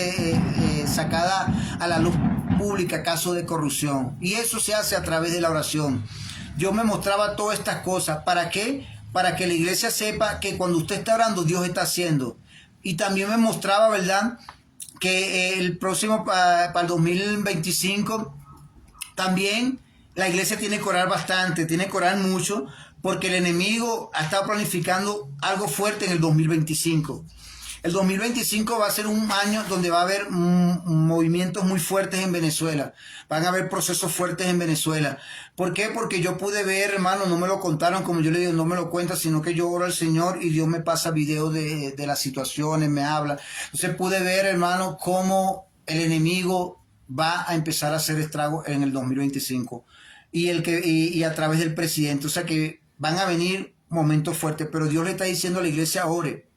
Speaker 1: sacada a la luz pública, casos de corrupción. Y eso se hace a través de la oración. Yo me mostraba todas estas cosas. ¿Para qué? Para que la iglesia sepa que cuando usted está orando, Dios está haciendo. Y también me mostraba, ¿verdad?, que el próximo, para el 2025, también la iglesia tiene que orar bastante, tiene que orar mucho, porque el enemigo ha estado planificando algo fuerte en el 2025. El 2025 va a ser un año donde va a haber movimientos muy fuertes en Venezuela. Van a haber procesos fuertes en Venezuela. ¿Por qué? Porque yo pude ver, hermano, no me lo contaron, como yo le digo, no me lo cuenta, sino que yo oro al Señor y Dios me pasa videos de las situaciones, me habla. Entonces pude ver, hermano, cómo el enemigo va a empezar a hacer estragos en el 2025. Y a través del presidente. O sea que van a venir momentos fuertes, pero Dios le está diciendo a la iglesia, ore.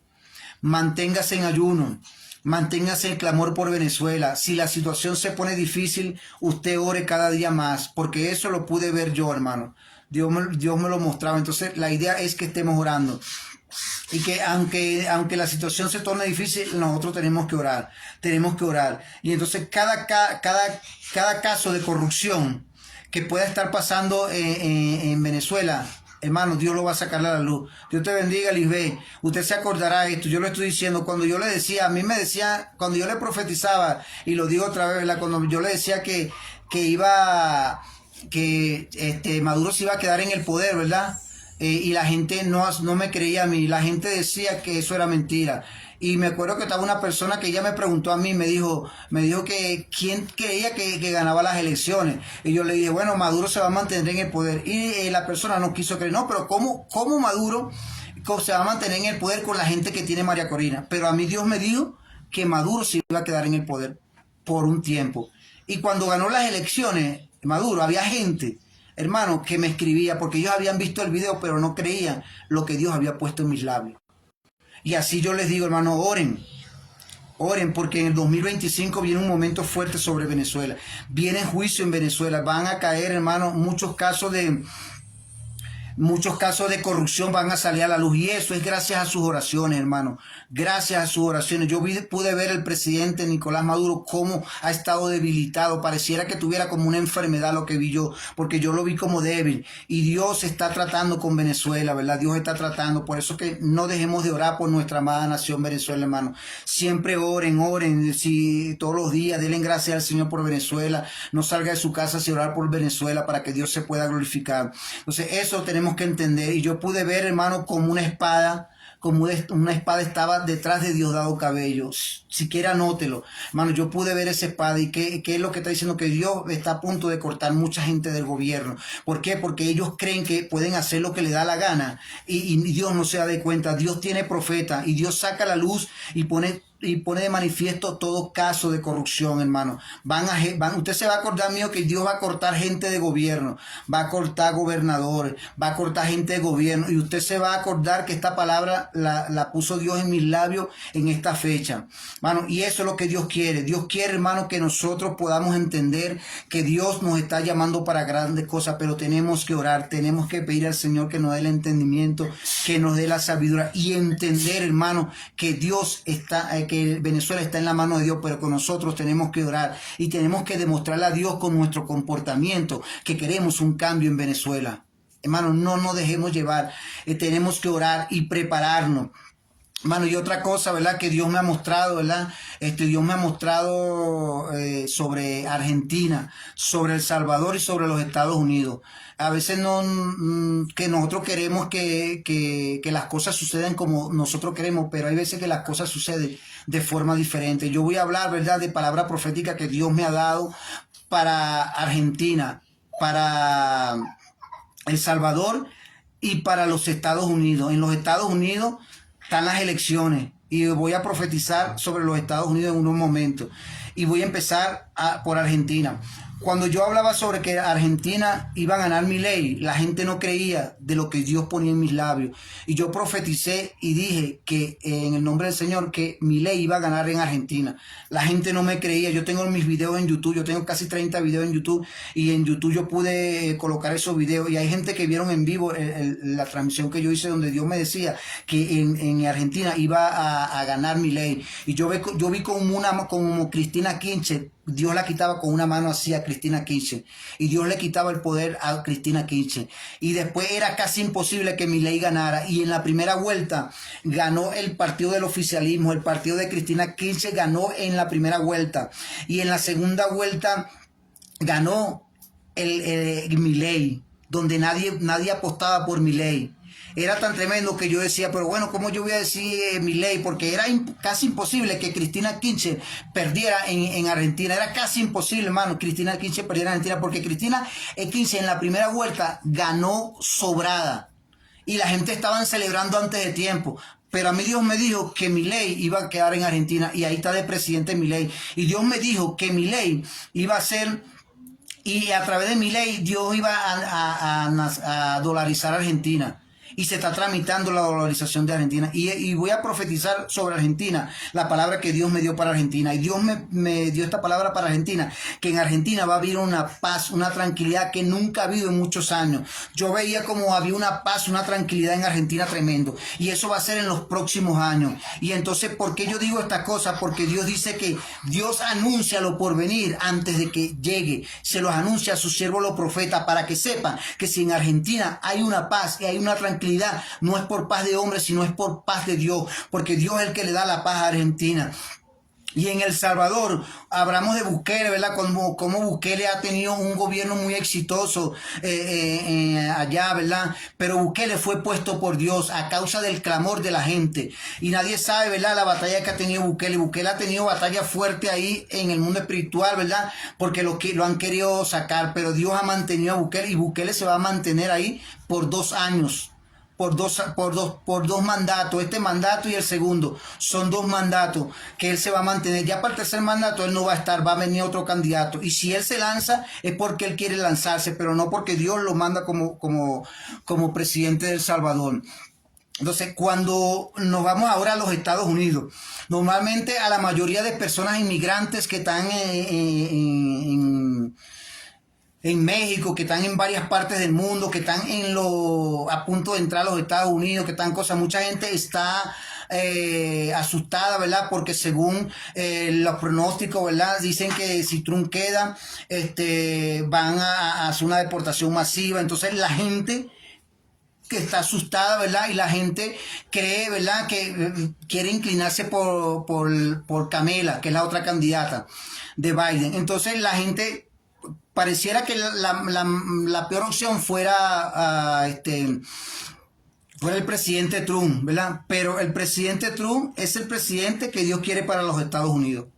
Speaker 1: Manténgase en ayuno, manténgase en clamor por Venezuela. Si la situación se pone difícil, usted ore cada día más, porque eso lo pude ver yo, hermano. Dios me lo mostraba. Entonces la idea es que estemos orando. Y que aunque la situación se torne difícil, nosotros tenemos que orar. Tenemos que orar. Y entonces cada caso de corrupción que pueda estar pasando en Venezuela, hermano, Dios lo va a sacar a la luz. Dios te bendiga, Lisbeth. Usted se acordará de esto. Yo lo estoy diciendo. Cuando yo le decía, a mí me decía, cuando yo le profetizaba, y lo digo otra vez, ¿verdad? Cuando yo le decía que Maduro se iba a quedar en el poder, ¿verdad? Y la gente no me creía a mí. La gente decía que eso era mentira. Y me acuerdo que estaba una persona que ella me preguntó a mí, me dijo que quién creía que ganaba las elecciones. Y yo le dije, bueno, Maduro se va a mantener en el poder. Y la persona no quiso creer, no, pero ¿cómo Maduro se va a mantener en el poder con la gente que tiene María Corina? Pero a mí Dios me dijo que Maduro se iba a quedar en el poder por un tiempo. Y cuando ganó las elecciones, Maduro, había gente, hermano, que me escribía, porque ellos habían visto el video, pero no creían lo que Dios había puesto en mis labios. Y así yo les digo, hermano, oren, porque en el 2025 viene un momento fuerte sobre Venezuela. Viene juicio en Venezuela, van a caer, hermano, muchos casos de corrupción van a salir a la luz, y eso es gracias a sus oraciones, hermano. Gracias a sus oraciones. Yo pude ver el presidente Nicolás Maduro cómo ha estado debilitado. Pareciera que tuviera como una enfermedad lo que vi yo, porque yo lo vi como débil. Y Dios está tratando con Venezuela, ¿verdad? Dios está tratando. Por eso que no dejemos de orar por nuestra amada nación Venezuela, hermano. Siempre oren. Si todos los días denle gracias al Señor por Venezuela. No salga de su casa sin orar por Venezuela para que Dios se pueda glorificar. Entonces eso tenemos que entender. Y yo pude ver, hermano, como una espada estaba detrás de Diosdado Cabello. Siquiera anótelo, hermano. Yo pude ver esa espada. ¿Y qué es lo que está diciendo? Que Dios está a punto de cortar mucha gente del gobierno. ¿Por qué? Porque ellos creen que pueden hacer lo que les da la gana y Dios no se da de cuenta. Dios tiene profeta y Dios saca la luz y pone de manifiesto todo caso de corrupción, hermano. Usted se va a acordar, mío, que Dios va a cortar gente de gobierno, va a cortar gobernadores, va a cortar gente de gobierno, y usted se va a acordar que esta palabra la puso Dios en mis labios en esta fecha, hermano. Y eso es lo que Dios quiere. Dios quiere, hermano, que nosotros podamos entender que Dios nos está llamando para grandes cosas, pero tenemos que orar, tenemos que pedir al Señor que nos dé el entendimiento, que nos dé la sabiduría y entender, hermano, que Dios está, que Venezuela está en la mano de Dios, pero que nosotros tenemos que orar y tenemos que demostrarle a Dios con nuestro comportamiento que queremos un cambio en Venezuela. Hermano, no nos dejemos llevar. Tenemos que orar y prepararnos. Mano, y otra cosa, ¿verdad? Que Dios me ha mostrado, ¿verdad? Dios me ha mostrado sobre Argentina, sobre El Salvador y sobre los Estados Unidos. A veces que nosotros queremos que las cosas sucedan como nosotros queremos, pero hay veces que las cosas suceden de forma diferente. Yo voy a hablar, ¿verdad? De palabra profética que Dios me ha dado para Argentina, para El Salvador y para los Estados Unidos. En los Estados Unidos están las elecciones y voy a profetizar sobre los Estados Unidos en unos momentos. Y voy a empezar por Argentina. Cuando yo hablaba sobre que Argentina iba a ganar Milei, la gente no creía de lo que Dios ponía en mis labios. Y yo profeticé y dije que en el nombre del Señor que Milei iba a ganar en Argentina. La gente no me creía. Yo tengo mis videos en YouTube. Yo tengo casi 30 videos en YouTube. Y en YouTube yo pude colocar esos videos. Y hay gente que vieron en vivo la transmisión que yo hice donde Dios me decía que en Argentina iba a ganar Milei. Y yo vi como Cristina Kirchner. Dios la quitaba con una mano así a Cristina Kirchner. Y Dios le quitaba el poder a Cristina Kirchner. Y después era casi imposible que Milei ganara. Y en la primera vuelta ganó el partido del oficialismo. El partido de Cristina Kirchner ganó en la primera vuelta. Y en la segunda vuelta ganó el Milei, donde nadie apostaba por Milei. Era tan tremendo que yo decía, pero bueno, ¿cómo yo voy a decir Milei? Porque era casi imposible que Cristina Kirchner perdiera en Argentina. Era casi imposible, hermano, Cristina Kirchner perdiera en Argentina, porque Cristina Kirchner en la primera vuelta ganó sobrada. Y la gente estaban celebrando antes de tiempo. Pero a mí Dios me dijo que Milei iba a quedar en Argentina. Y ahí está de presidente Milei. Y Dios me dijo que Milei iba a ser... Y a través de Milei Dios iba a dolarizar Argentina. Y se está tramitando la dolarización de Argentina. Y voy a profetizar sobre Argentina, la palabra que Dios me dio para Argentina. Y Dios me dio esta palabra para Argentina, que en Argentina va a haber una paz, una tranquilidad que nunca ha habido en muchos años. Yo veía como había una paz, una tranquilidad en Argentina tremendo. Y eso va a ser en los próximos años. Y entonces, ¿por qué yo digo esta cosa? Porque Dios dice que Dios anuncia lo por venir antes de que llegue. Se los anuncia a sus siervos los profetas para que sepan que si en Argentina hay una paz y hay una tranquilidad, no es por paz de hombres, sino es por paz de Dios, porque Dios es el que le da la paz a Argentina. Y en El Salvador, hablamos de Bukele, ¿verdad? Como Bukele ha tenido un gobierno muy exitoso allá, ¿verdad? Pero Bukele fue puesto por Dios a causa del clamor de la gente. Y nadie sabe, ¿verdad? La batalla que ha tenido Bukele. Bukele ha tenido batalla fuerte ahí en el mundo espiritual, ¿verdad? Porque lo han querido sacar, pero Dios ha mantenido a Bukele y Bukele se va a mantener ahí por 2 años. Por dos mandatos, este mandato y el segundo, son 2 mandatos que él se va a mantener. Ya para el tercer mandato él no va a estar, va a venir otro candidato. Y si él se lanza es porque él quiere lanzarse, pero no porque Dios lo manda como presidente de El Salvador. Entonces, cuando nos vamos ahora a los Estados Unidos, normalmente a la mayoría de personas inmigrantes que están en México, que están en varias partes del mundo, que están a punto de entrar a los Estados Unidos, que están cosas, mucha gente está asustada, ¿verdad? Porque según los pronósticos, ¿verdad? Dicen que si Trump queda, van a hacer una deportación masiva. Entonces la gente que está asustada, ¿verdad? Y la gente cree, ¿verdad? Que quiere inclinarse por Kamala, que es la otra candidata de Biden. Entonces la gente... Pareciera que la peor opción fuera el presidente Trump, ¿verdad? Pero el presidente Trump es el presidente que Dios quiere para los Estados Unidos.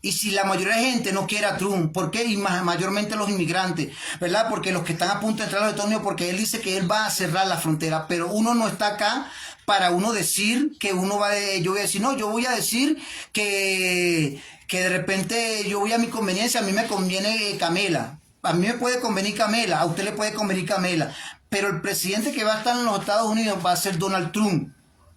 Speaker 1: Y si la mayoría de gente no quiere a Trump, ¿por qué? Y mayormente los inmigrantes, ¿verdad? Porque los que están a punto de entrar a los Estados Unidos, porque él dice que él va a cerrar la frontera, pero uno no está acá para uno decir que uno va yo voy a decir, no, yo voy a decir que de repente yo voy a mi conveniencia, a mí me conviene Kamala, a mí me puede convenir Kamala, a usted le puede convenir Kamala, pero el presidente que va a estar en los Estados Unidos va a ser Donald Trump,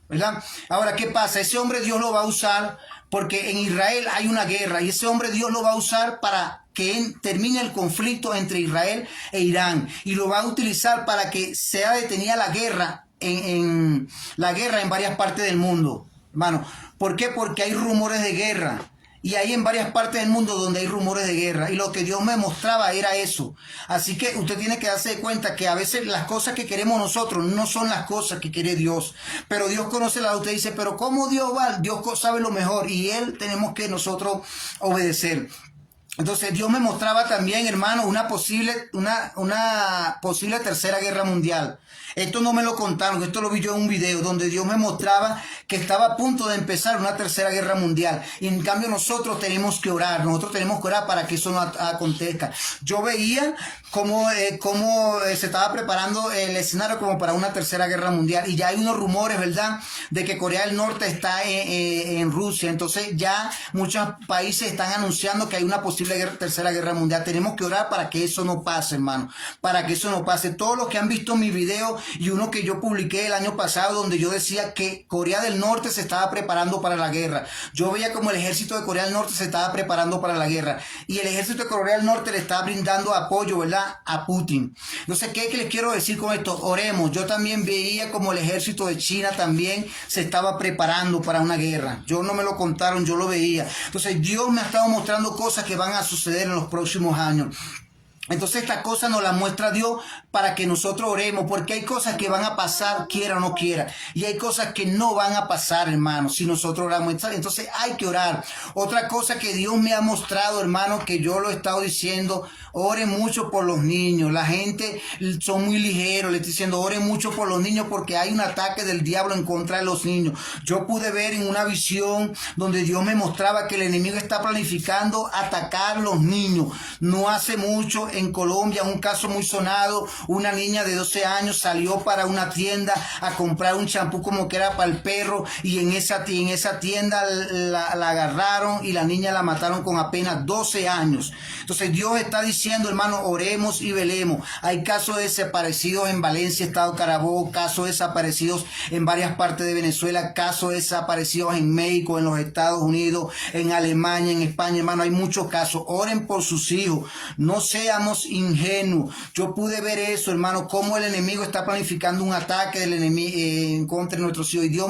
Speaker 1: ¿verdad? Ahora, ¿qué pasa? Ese hombre Dios lo va a usar porque en Israel hay una guerra y ese hombre Dios lo va a usar para que termine el conflicto entre Israel e Irán y lo va a utilizar para que sea detenida la guerra la guerra en varias partes del mundo, hermano. ¿Por qué? Porque hay rumores de guerra. Y hay en varias partes del mundo donde hay rumores de guerra. Y lo que Dios me mostraba era eso. Así que usted tiene que darse cuenta que a veces las cosas que queremos nosotros no son las cosas que quiere Dios. Pero Dios conoce la de usted. Dice, pero ¿cómo Dios va? Dios sabe lo mejor. Y Él tenemos que nosotros obedecer. Entonces Dios me mostraba también, hermano, una posible tercera guerra mundial. Esto no me lo contaron, esto lo vi yo en un video donde Dios me mostraba que estaba a punto de empezar una tercera guerra mundial. Y en cambio nosotros tenemos que orar para que eso no acontezca. Yo veía cómo se estaba preparando el escenario como para una tercera guerra mundial. Y ya hay unos rumores, ¿verdad?, de que Corea del Norte está en Rusia. Entonces ya muchos países están anunciando que hay una posible tercera guerra mundial. Tenemos que orar para que eso no pase, hermano, para que eso no pase. Todos los que han visto mi video y uno que yo publiqué el año pasado donde yo decía que Corea del Norte se estaba preparando para la guerra, yo veía como el ejército de Corea del Norte se estaba preparando para la guerra y el ejército de Corea del Norte le estaba brindando apoyo, ¿verdad?, a Putin. Entonces, ¿qué les quiero decir con esto? Oremos. Yo también veía como el ejército de China también se estaba preparando para una guerra. Yo no me lo contaron, yo lo veía. Entonces Dios me ha estado mostrando cosas que van a suceder en los próximos años. Entonces esta cosa nos la muestra Dios para que nosotros oremos, porque hay cosas que van a pasar, quiera o no quiera, y hay cosas que no van a pasar, hermano, si nosotros oramos. Entonces hay que orar. Otra cosa que Dios me ha mostrado, hermano, que yo lo he estado diciendo, ore mucho por los niños. La gente son muy ligeros, le estoy diciendo, ore mucho por los niños porque hay un ataque del diablo en contra de los niños. Yo pude ver en una visión donde Dios me mostraba que el enemigo está planificando atacar los niños. No hace mucho en Colombia, un caso muy sonado, una niña de 12 años salió para una tienda a comprar un champú como que era para el perro y en esa tienda la agarraron y la niña la mataron con apenas 12 años. Entonces Dios está diciendo, hermano, oremos y velemos. Hay casos desaparecidos en Valencia, Estado Carabobo, casos desaparecidos en varias partes de Venezuela, casos desaparecidos en México, en los Estados Unidos, en Alemania, en España, hermano, hay muchos casos. Oren por sus hijos, no seamos ingenuos. Yo pude ver eso, hermano, cómo el enemigo está planificando un ataque del enemigo en contra de nuestros hijos y Dios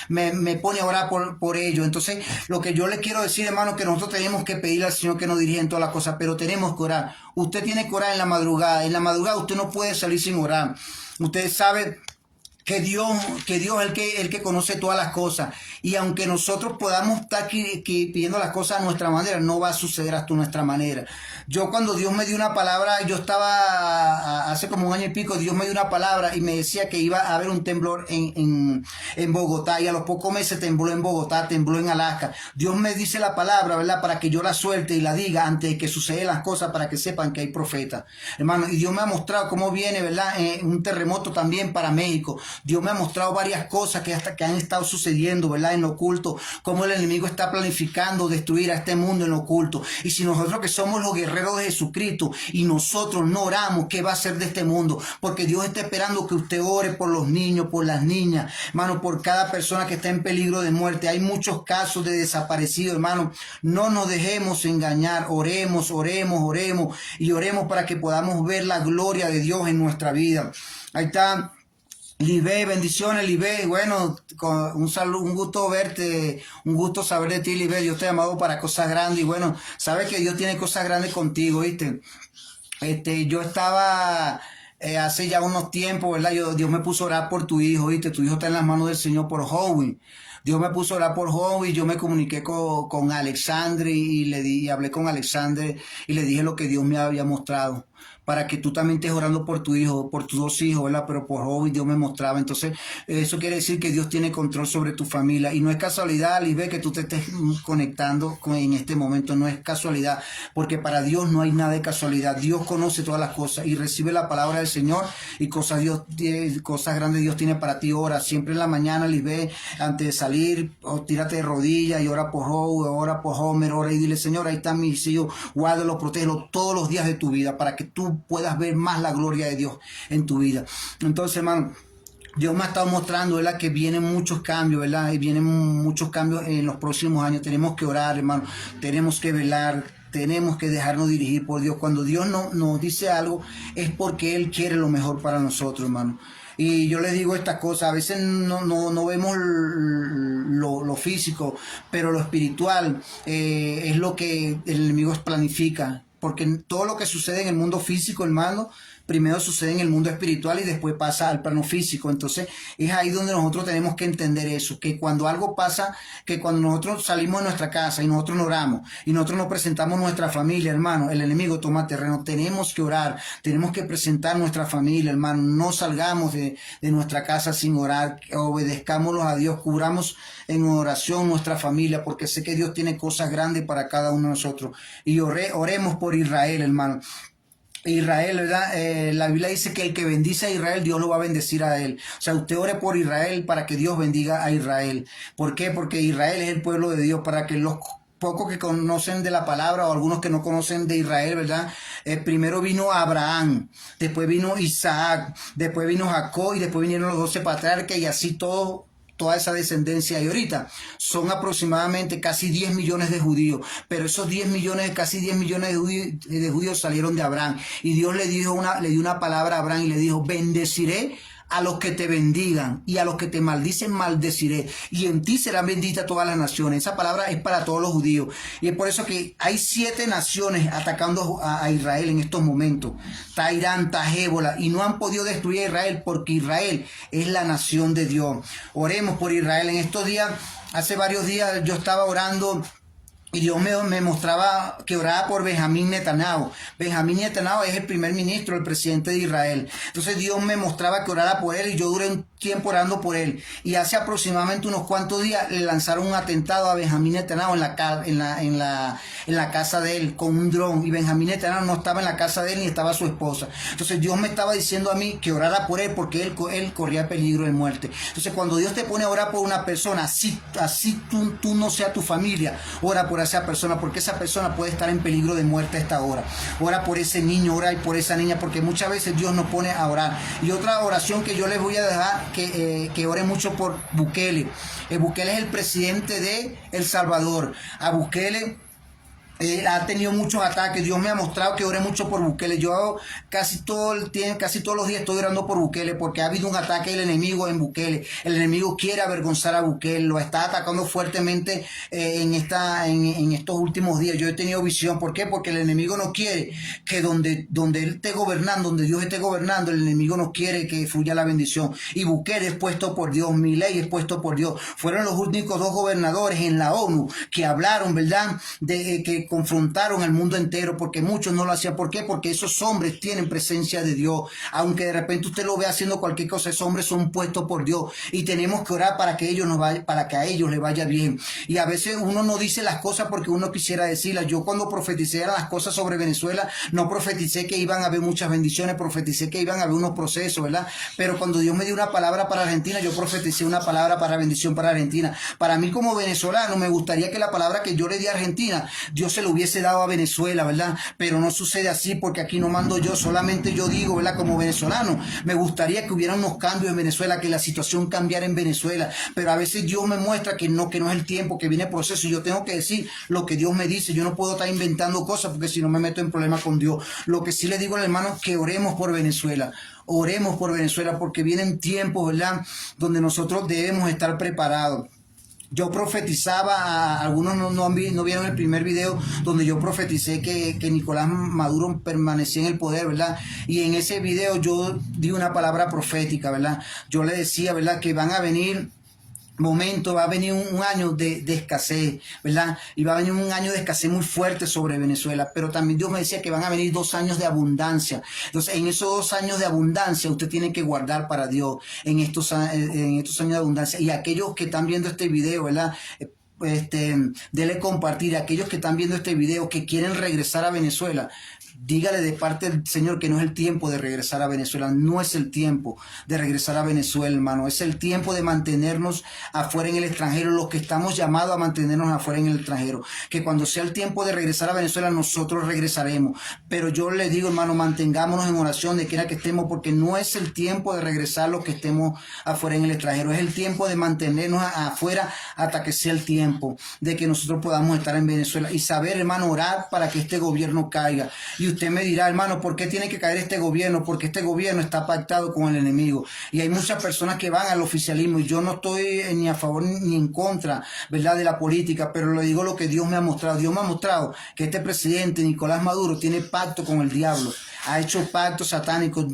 Speaker 1: me pone a orar por ello. Entonces, lo que yo le quiero decir, hermano, que nosotros tenemos que pedirle al Señor que nos dirija en todas las cosas, pero tenemos que orar. Usted tiene que orar en la madrugada. En la madrugada usted no puede salir sin orar. Usted sabe que Dios es el que conoce todas las cosas. Y aunque nosotros podamos estar aquí pidiendo las cosas a nuestra manera, no va a suceder hasta nuestra manera. Yo cuando Dios me dio una palabra, yo estaba hace como un año y pico, Dios me dio una palabra y me decía que iba a haber un temblor en Bogotá. Y a los pocos meses tembló en Bogotá, tembló en Alaska. Dios me dice la palabra, ¿verdad?, para que yo la suelte y la diga antes de que sucedan las cosas, para que sepan que hay profetas, hermano. Y Dios me ha mostrado cómo viene, ¿verdad?, un terremoto también para México. Dios me ha mostrado varias cosas que han estado sucediendo, ¿verdad?, en lo oculto, cómo el enemigo está planificando destruir a este mundo en lo oculto. Y si nosotros que somos los guerreros de Jesucristo y nosotros no oramos, ¿qué va a ser de este mundo? Porque Dios está esperando que usted ore por los niños, por las niñas, hermano, por cada persona que está en peligro de muerte. Hay muchos casos de desaparecidos, hermano. No nos dejemos engañar. Oremos y oremos para que podamos ver la gloria de Dios en nuestra vida. Ahí está Libé, bendiciones, Libé. Bueno, un saludo, un gusto verte, un gusto saber de ti, Libé. Dios te ha llamado para cosas grandes y bueno, sabes que Dios tiene cosas grandes contigo, ¿viste? Yo estaba hace ya unos tiempos, ¿verdad? Dios me puso a orar por tu hijo, ¿viste? Tu hijo está en las manos del Señor por Howie. Dios me puso a orar por Howie, yo me comuniqué con Alexandre y hablé con Alexandre y le dije lo que Dios me había mostrado, para que tú también estés orando por tu hijo, por tus dos hijos, ¿verdad? Pero por Howie Dios me mostraba. Entonces, eso quiere decir que Dios tiene control sobre tu familia. Y no es casualidad, Lisbeth, que tú te estés conectando en este momento. No es casualidad, porque para Dios no hay nada de casualidad. Dios conoce todas las cosas y recibe la palabra del Señor y cosas grandes Dios tiene para ti. Ora siempre en la mañana, Lisbeth, antes de salir, tírate de rodillas y ora por Howie, ora por Homer, ora y dile, Señor, ahí están mis hijos, guárdalo, protégelo todos los días de tu vida para que tú puedas ver más la gloria de Dios en tu vida. Entonces, hermano, Dios me ha estado mostrando, ¿verdad?, que vienen muchos cambios, ¿verdad? Y vienen muchos cambios en los próximos años. Tenemos que orar, hermano. Tenemos que velar. Tenemos que dejarnos dirigir por Dios. Cuando Dios nos dice algo, es porque Él quiere lo mejor para nosotros, hermano. Y yo les digo estas cosas, a veces no vemos lo físico, pero lo espiritual es lo que el enemigo planifica. Porque todo lo que sucede en el mundo físico, hermano, primero sucede en el mundo espiritual y después pasa al plano físico. Entonces es ahí donde nosotros tenemos que entender eso, que cuando algo pasa, que cuando nosotros salimos de nuestra casa y nosotros no oramos y nosotros nos presentamos nuestra familia, hermano, el enemigo toma terreno. Tenemos que orar, tenemos que presentar nuestra familia, hermano. No salgamos de nuestra casa sin orar, obedezcámoslos a Dios, cubramos en oración nuestra familia, porque sé que Dios tiene cosas grandes para cada uno de nosotros. Y oremos por Israel, hermano. Israel, ¿verdad? La Biblia dice que el que bendice a Israel, Dios lo va a bendecir a él. O sea, usted ore por Israel para que Dios bendiga a Israel. ¿Por qué? Porque Israel es el pueblo de Dios, para que los pocos que conocen de la palabra o algunos que no conocen de Israel, ¿verdad? Primero vino Abraham, después vino Isaac, después vino Jacob y después vinieron los 12 patriarcas y así toda esa descendencia. Y ahorita son aproximadamente casi 10 millones de judíos, pero esos casi 10 millones de judíos salieron de Abraham, y Dios le dio una palabra a Abraham y le dijo: bendeciré a los que te bendigan y a los que te maldicen maldeciré, y en ti serán benditas todas las naciones. Esa palabra es para todos los judíos, y es por eso que hay 7 naciones atacando a Israel en estos momentos. Está Irán, está Ébola, y no han podido destruir a Israel, porque Israel es la nación de Dios. Oremos por Israel. En estos días, hace varios días, yo estaba orando y Dios me mostraba que oraba por Benjamín Netanyahu. Benjamín Netanyahu es el primer ministro, el presidente de Israel. Entonces Dios me mostraba que orara por él, y yo duré un tiempo orando por él. Y hace aproximadamente unos cuantos días le lanzaron un atentado a Benjamín Netanyahu en la casa de él con un dron. Y Benjamín Netanyahu no estaba en la casa de él ni estaba su esposa. Entonces Dios me estaba diciendo a mí que orara por él, porque él corría peligro de muerte. Entonces cuando Dios te pone a orar por una persona, así tú no sea tu familia, ora por esa persona, porque esa persona puede estar en peligro de muerte a esta hora. Ora por ese niño, ora por esa niña, porque muchas veces Dios nos pone a orar. Y otra oración que yo les voy a dejar, que ore mucho por Bukele. Bukele es el presidente de El Salvador. A Bukele ha tenido muchos ataques. Dios me ha mostrado que ore mucho por Bukele. Yo casi todos los días estoy orando por Bukele, porque ha habido un ataque del enemigo en Bukele. El enemigo quiere avergonzar a Bukele, lo está atacando fuertemente en estos últimos días. Yo he tenido visión. ¿Por qué? Porque el enemigo no quiere que donde él esté gobernando, donde Dios esté gobernando, el enemigo no quiere que fluya la bendición. Y Bukele es puesto por Dios, Milei es puesto por Dios. Fueron los únicos 2 gobernadores en la ONU que hablaron, ¿verdad?, que confrontaron al mundo entero, porque muchos no lo hacían. ¿Por qué? Porque esos hombres tienen presencia de Dios. Aunque de repente usted lo vea haciendo cualquier cosa, esos hombres son puestos por Dios, y tenemos que orar para que a ellos les vaya bien. Y a veces uno no dice las cosas porque uno quisiera decirlas. Yo cuando profeticé las cosas sobre Venezuela, no profeticé que iban a haber muchas bendiciones, profeticé que iban a haber unos procesos, ¿verdad? Pero cuando Dios me dio una palabra para Argentina, yo profeticé una palabra para bendición para Argentina. Para mí como venezolano, me gustaría que la palabra que yo le di a Argentina, Dios se lo hubiese dado a Venezuela, ¿verdad? Pero no sucede así, porque aquí no mando yo, solamente yo digo, ¿verdad? Como venezolano, me gustaría que hubiera unos cambios en Venezuela, que la situación cambiara en Venezuela, pero a veces Dios me muestra que no es el tiempo, que viene el proceso, y yo tengo que decir lo que Dios me dice. Yo no puedo estar inventando cosas, porque si no me meto en problemas con Dios. Lo que sí le digo al hermano es que oremos por Venezuela. Oremos por Venezuela, porque vienen tiempos, ¿verdad?, donde nosotros debemos estar preparados. Yo profetizaba, algunos no vieron el primer video donde yo profeticé que Nicolás Maduro permanecía en el poder, ¿verdad? Y en ese video yo di una palabra profética, ¿verdad? Yo le decía, ¿verdad?, que van a venir va a venir un año de escasez, ¿verdad? Y va a venir un año de escasez muy fuerte sobre Venezuela, pero también Dios me decía que van a venir 2 años de abundancia. Entonces, en esos 2 años de abundancia, usted tiene que guardar para Dios en estos años de abundancia. Y aquellos que están viendo este video, ¿verdad?, dele compartir. Aquellos que están viendo este video que quieren regresar a Venezuela, dígale de parte del Señor que no es el tiempo de regresar a Venezuela. No es el tiempo de regresar a Venezuela, hermano. Es el tiempo de mantenernos afuera en el extranjero. Los que estamos llamados a mantenernos afuera en el extranjero. Que cuando sea el tiempo de regresar a Venezuela, nosotros regresaremos. Pero yo le digo, hermano, mantengámonos en oración de quiera que estemos, porque no es el tiempo de regresar los que estemos afuera en el extranjero. Es el tiempo de mantenernos afuera hasta que sea el tiempo. tiempo de que nosotros podamos estar en Venezuela y saber, hermano, orar para que este gobierno caiga. Y usted me dirá, hermano, ¿por qué tiene que caer este gobierno? Porque este gobierno está pactado con el enemigo. Y hay muchas personas que van al oficialismo y yo no estoy ni a favor ni en contra, ¿verdad?, de la política, pero le digo lo que Dios me ha mostrado. Dios me ha mostrado que este presidente, Nicolás Maduro, tiene pacto con el diablo. Ha hecho pactos satánicos,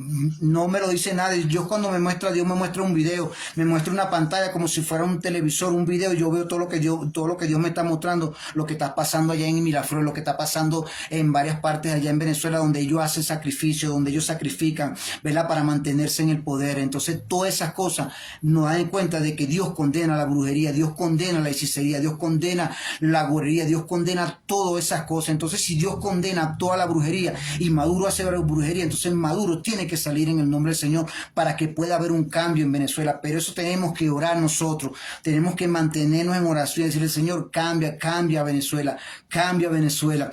Speaker 1: no me lo dice nadie. Yo cuando me muestra Dios, me muestra un video, me muestra una pantalla como si fuera un televisor, un video, y yo veo todo lo que Dios me está mostrando, lo que está pasando allá en Miraflores, lo que está pasando en varias partes allá en Venezuela, donde ellos hacen sacrificio, donde ellos sacrifican, ¿verdad?, para mantenerse en el poder. Entonces todas esas cosas nos dan cuenta de que Dios condena la brujería, Dios condena la hechicería, Dios condena la gorería, Dios condena todas esas cosas. Entonces si Dios condena toda la brujería y Maduro hace brujería, entonces Maduro tiene que salir en el nombre del Señor para que pueda haber un cambio en Venezuela. Pero eso tenemos que orar nosotros, tenemos que mantenernos en oración y decirle, Señor, cambia Venezuela, cambia Venezuela.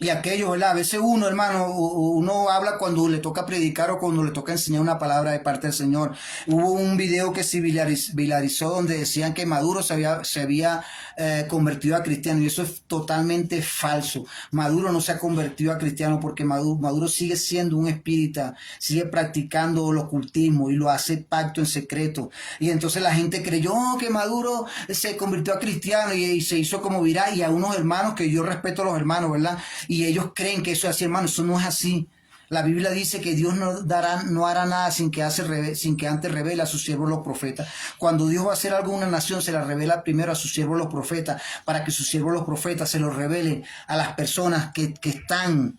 Speaker 1: Y aquello, ¿verdad? A veces uno, hermano, uno habla cuando le toca predicar o cuando le toca enseñar una palabra de parte del Señor. Hubo un video que se viralizó donde decían que Maduro se había convertido a cristiano, y eso es totalmente falso. Maduro no se ha convertido a cristiano, porque Maduro sigue siendo un espírita, sigue practicando el ocultismo y lo hace pacto en secreto. Y entonces la gente creyó que Maduro se convirtió a cristiano y se hizo como viral, y a unos hermanos, que yo respeto a los hermanos, ¿verdad?, y ellos creen que eso es así, hermano. Eso no es así. La Biblia dice que Dios no hará nada sin que antes revele a sus siervos los profetas. Cuando Dios va a hacer algo en una nación, se la revela primero a sus siervos los profetas, para que sus siervos los profetas se lo revelen a las personas que están,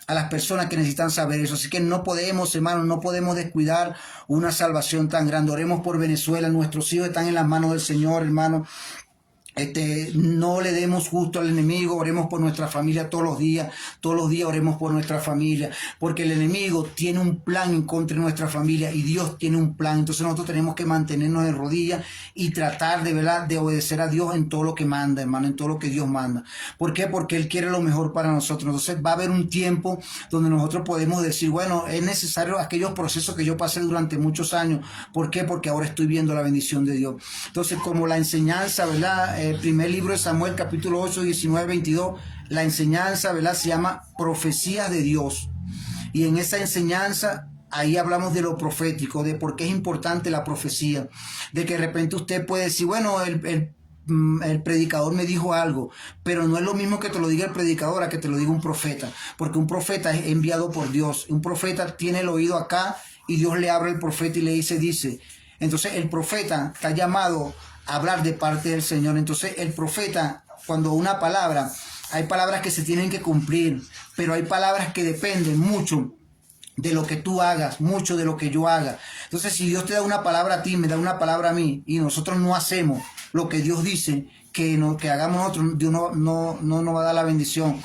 Speaker 1: a las personas que necesitan saber eso. Así que no podemos, hermanos, no podemos descuidar una salvación tan grande. Oremos por Venezuela. Nuestros hijos están en las manos del Señor, hermano. No le demos gusto al enemigo. Oremos por nuestra familia todos los días oremos por nuestra familia, porque el enemigo tiene un plan en contra de nuestra familia y Dios tiene un plan. Entonces nosotros tenemos que mantenernos en rodillas y tratar de obedecer a Dios en todo lo que manda, hermano, en todo lo que Dios manda. ¿Por qué? Porque Él quiere lo mejor para nosotros. Entonces va a haber un tiempo donde nosotros podemos decir, bueno, es necesario aquellos procesos que yo pasé durante muchos años. ¿Por qué? Porque ahora estoy viendo la bendición de Dios. Entonces, como la enseñanza, ¿verdad?, el primer libro de Samuel, capítulo 8, 19, 22, la enseñanza, ¿verdad?, se llama Profecías de Dios. Y en esa enseñanza, ahí hablamos de lo profético, de por qué es importante la profecía, de que de repente usted puede decir, bueno, el predicador me dijo algo, pero no es lo mismo que te lo diga el predicador a que te lo diga un profeta, porque un profeta es enviado por Dios. Un profeta tiene el oído acá y Dios le abre al profeta y le dice. Entonces el profeta está llamado hablar de parte del Señor. Entonces el profeta, cuando una palabra, hay palabras que se tienen que cumplir, pero hay palabras que dependen mucho de lo que tú hagas, mucho de lo que yo haga. Entonces si Dios te da una palabra a ti, me da una palabra a mí, y nosotros no hacemos lo que Dios dice que hagamos nosotros, Dios no nos va a dar la bendición.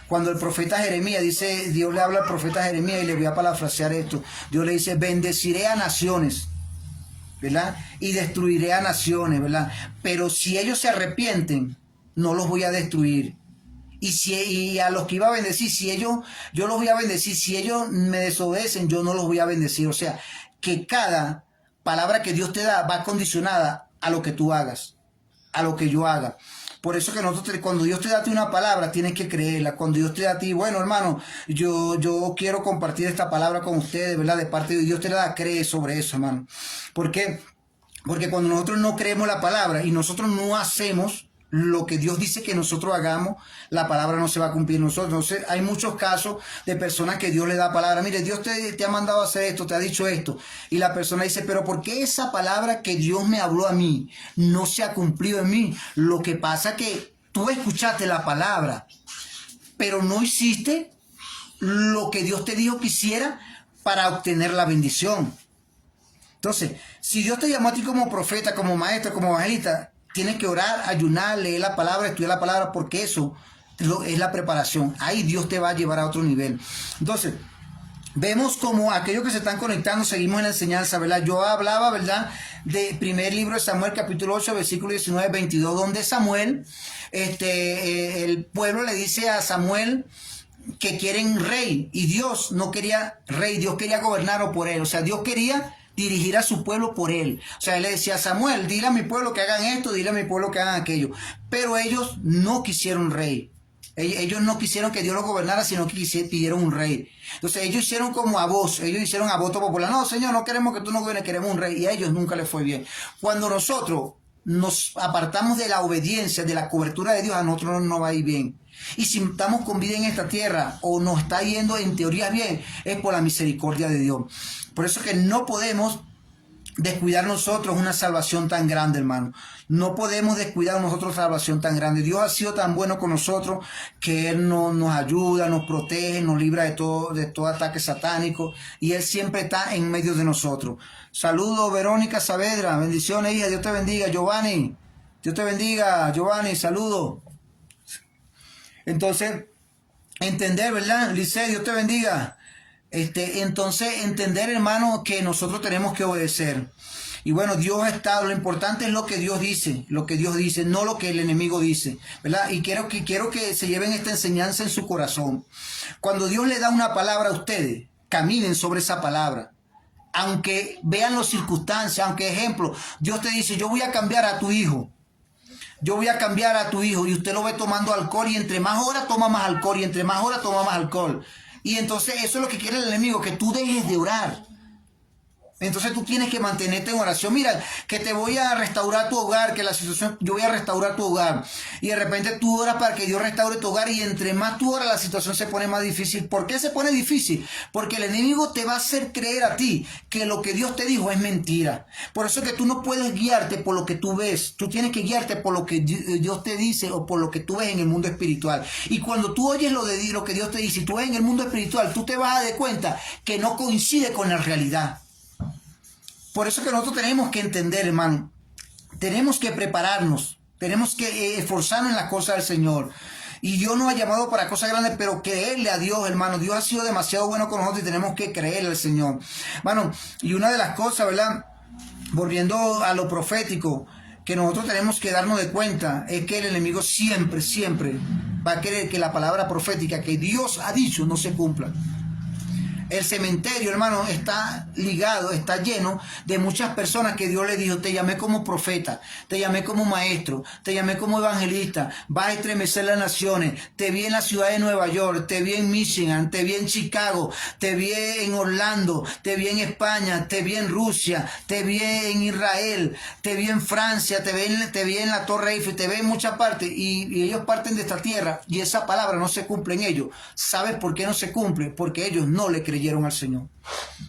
Speaker 1: Cuando el profeta Jeremías dice, Dios le habla al profeta Jeremías, y le voy a parafrasear esto, Dios le dice, bendeciré a naciones, ¿verdad?, y destruiré a naciones, ¿verdad?, pero si ellos se arrepienten, no los voy a destruir. Y a los que iba a bendecir, yo los voy a bendecir. Si ellos me desobedecen, yo no los voy a bendecir. O sea, que cada palabra que Dios te da va condicionada a lo que tú hagas, a lo que yo haga. Por eso que nosotros, cuando Dios te da a ti una palabra, tienes que creerla. Cuando Dios te da a ti, bueno, hermano, yo quiero compartir esta palabra con ustedes, ¿verdad?, de parte de Dios te la da, cree sobre eso, hermano. ¿Por qué? Porque cuando nosotros no creemos la palabra y nosotros no hacemos lo que Dios dice que nosotros hagamos, la palabra no se va a cumplir en nosotros. Entonces hay muchos casos de personas que Dios le da palabra. Mire, Dios te ha mandado a hacer esto, te ha dicho esto. Y la persona dice, pero ¿por qué esa palabra que Dios me habló a mí no se ha cumplido en mí? Lo que pasa es que tú escuchaste la palabra, pero no hiciste lo que Dios te dijo que hiciera para obtener la bendición. Entonces, si Dios te llamó a ti como profeta, como maestro, como evangelista, tienes que orar, ayunar, leer la palabra, estudiar la palabra, porque eso es la preparación. Ahí Dios te va a llevar a otro nivel. Entonces, vemos como aquellos que se están conectando, seguimos en la enseñanza, ¿verdad? Yo hablaba, ¿verdad?, de primer libro de Samuel, capítulo 8, versículo 19, 22, donde Samuel, el pueblo le dice a Samuel que quieren rey, y Dios no quería rey, Dios quería gobernarlo por él. O sea, Dios quería dirigir a su pueblo por él. O sea, él le decía a Samuel, dile a mi pueblo que hagan esto, dile a mi pueblo que hagan aquello. Pero ellos no quisieron rey. Ellos no quisieron que Dios los gobernara, sino que pidieron un rey. Entonces ellos hicieron como a voz, ellos hicieron a voto popular. No, Señor, no queremos que tú nos gobiernes, queremos un rey. Y a ellos nunca les fue bien. Cuando nosotros nos apartamos de la obediencia, de la cobertura de Dios, a nosotros no nos va a ir bien. Y si estamos con vida en esta tierra o nos está yendo en teoría bien, es por la misericordia de Dios. Por eso que no podemos descuidar nosotros una salvación tan grande, hermano. No podemos descuidar nosotros una salvación tan grande. Dios ha sido tan bueno con nosotros que Él nos ayuda, nos protege, nos libra de todo ataque satánico, y Él siempre está en medio de nosotros. Saludos, Verónica Saavedra. Bendiciones, hija. Dios te bendiga. Giovanni. Dios te bendiga, Giovanni. Saludos. Entonces, entender, ¿verdad? Lice, Dios te bendiga. Entonces, entender, hermano, que nosotros tenemos que obedecer. Y bueno, Dios está, lo importante es lo que Dios dice, no lo que el enemigo dice, ¿verdad? Y quiero que se lleven esta enseñanza en su corazón. Cuando Dios le da una palabra a ustedes, caminen sobre esa palabra. Aunque vean las circunstancias, aunque ejemplo, Dios te dice, yo voy a cambiar a tu hijo. Yo voy a cambiar a tu hijo, y usted lo ve tomando alcohol, y entre más horas toma más alcohol, y entre más horas toma más alcohol. Y entonces eso es lo que quiere el enemigo, que tú dejes de orar. Entonces tú tienes que mantenerte en oración. Mira, que te voy a restaurar tu hogar, que la situación, yo voy a restaurar tu hogar. Y de repente tú oras para que Dios restaure tu hogar, y entre más tú oras la situación se pone más difícil. ¿Por qué se pone difícil? Porque el enemigo te va a hacer creer a ti que lo que Dios te dijo es mentira. Por eso que tú no puedes guiarte por lo que tú ves. Tú tienes que guiarte por lo que Dios te dice, o por lo que tú ves en el mundo espiritual. Y cuando tú oyes lo que Dios te dice y tú ves en el mundo espiritual, tú te vas a dar cuenta que no coincide con la realidad. Por eso que nosotros tenemos que entender, hermano, tenemos que prepararnos, tenemos que esforzarnos en las cosas del Señor. Y Dios nos ha llamado para cosas grandes, pero creerle a Dios, hermano. Dios ha sido demasiado bueno con nosotros y tenemos que creerle al Señor. Hermano, y una de las cosas, ¿verdad? Volviendo a lo profético, que nosotros tenemos que darnos de cuenta, es que el enemigo siempre va a querer que la palabra profética que Dios ha dicho no se cumpla. El cementerio, hermano, está ligado, está lleno de muchas personas que Dios le dijo, te llamé como profeta, te llamé como maestro, te llamé como evangelista, vas a estremecer las naciones, te vi en la ciudad de Nueva York, te vi en Michigan, te vi en Chicago, te vi en Orlando, te vi en España, te vi en Rusia, te vi en Israel, te vi en Francia, te vi en la Torre Eiffel, te vi en muchas partes, y ellos parten de esta tierra y esa palabra no se cumple en ellos. ¿Sabes por qué no se cumple? Porque ellos no le creyeron al Señor.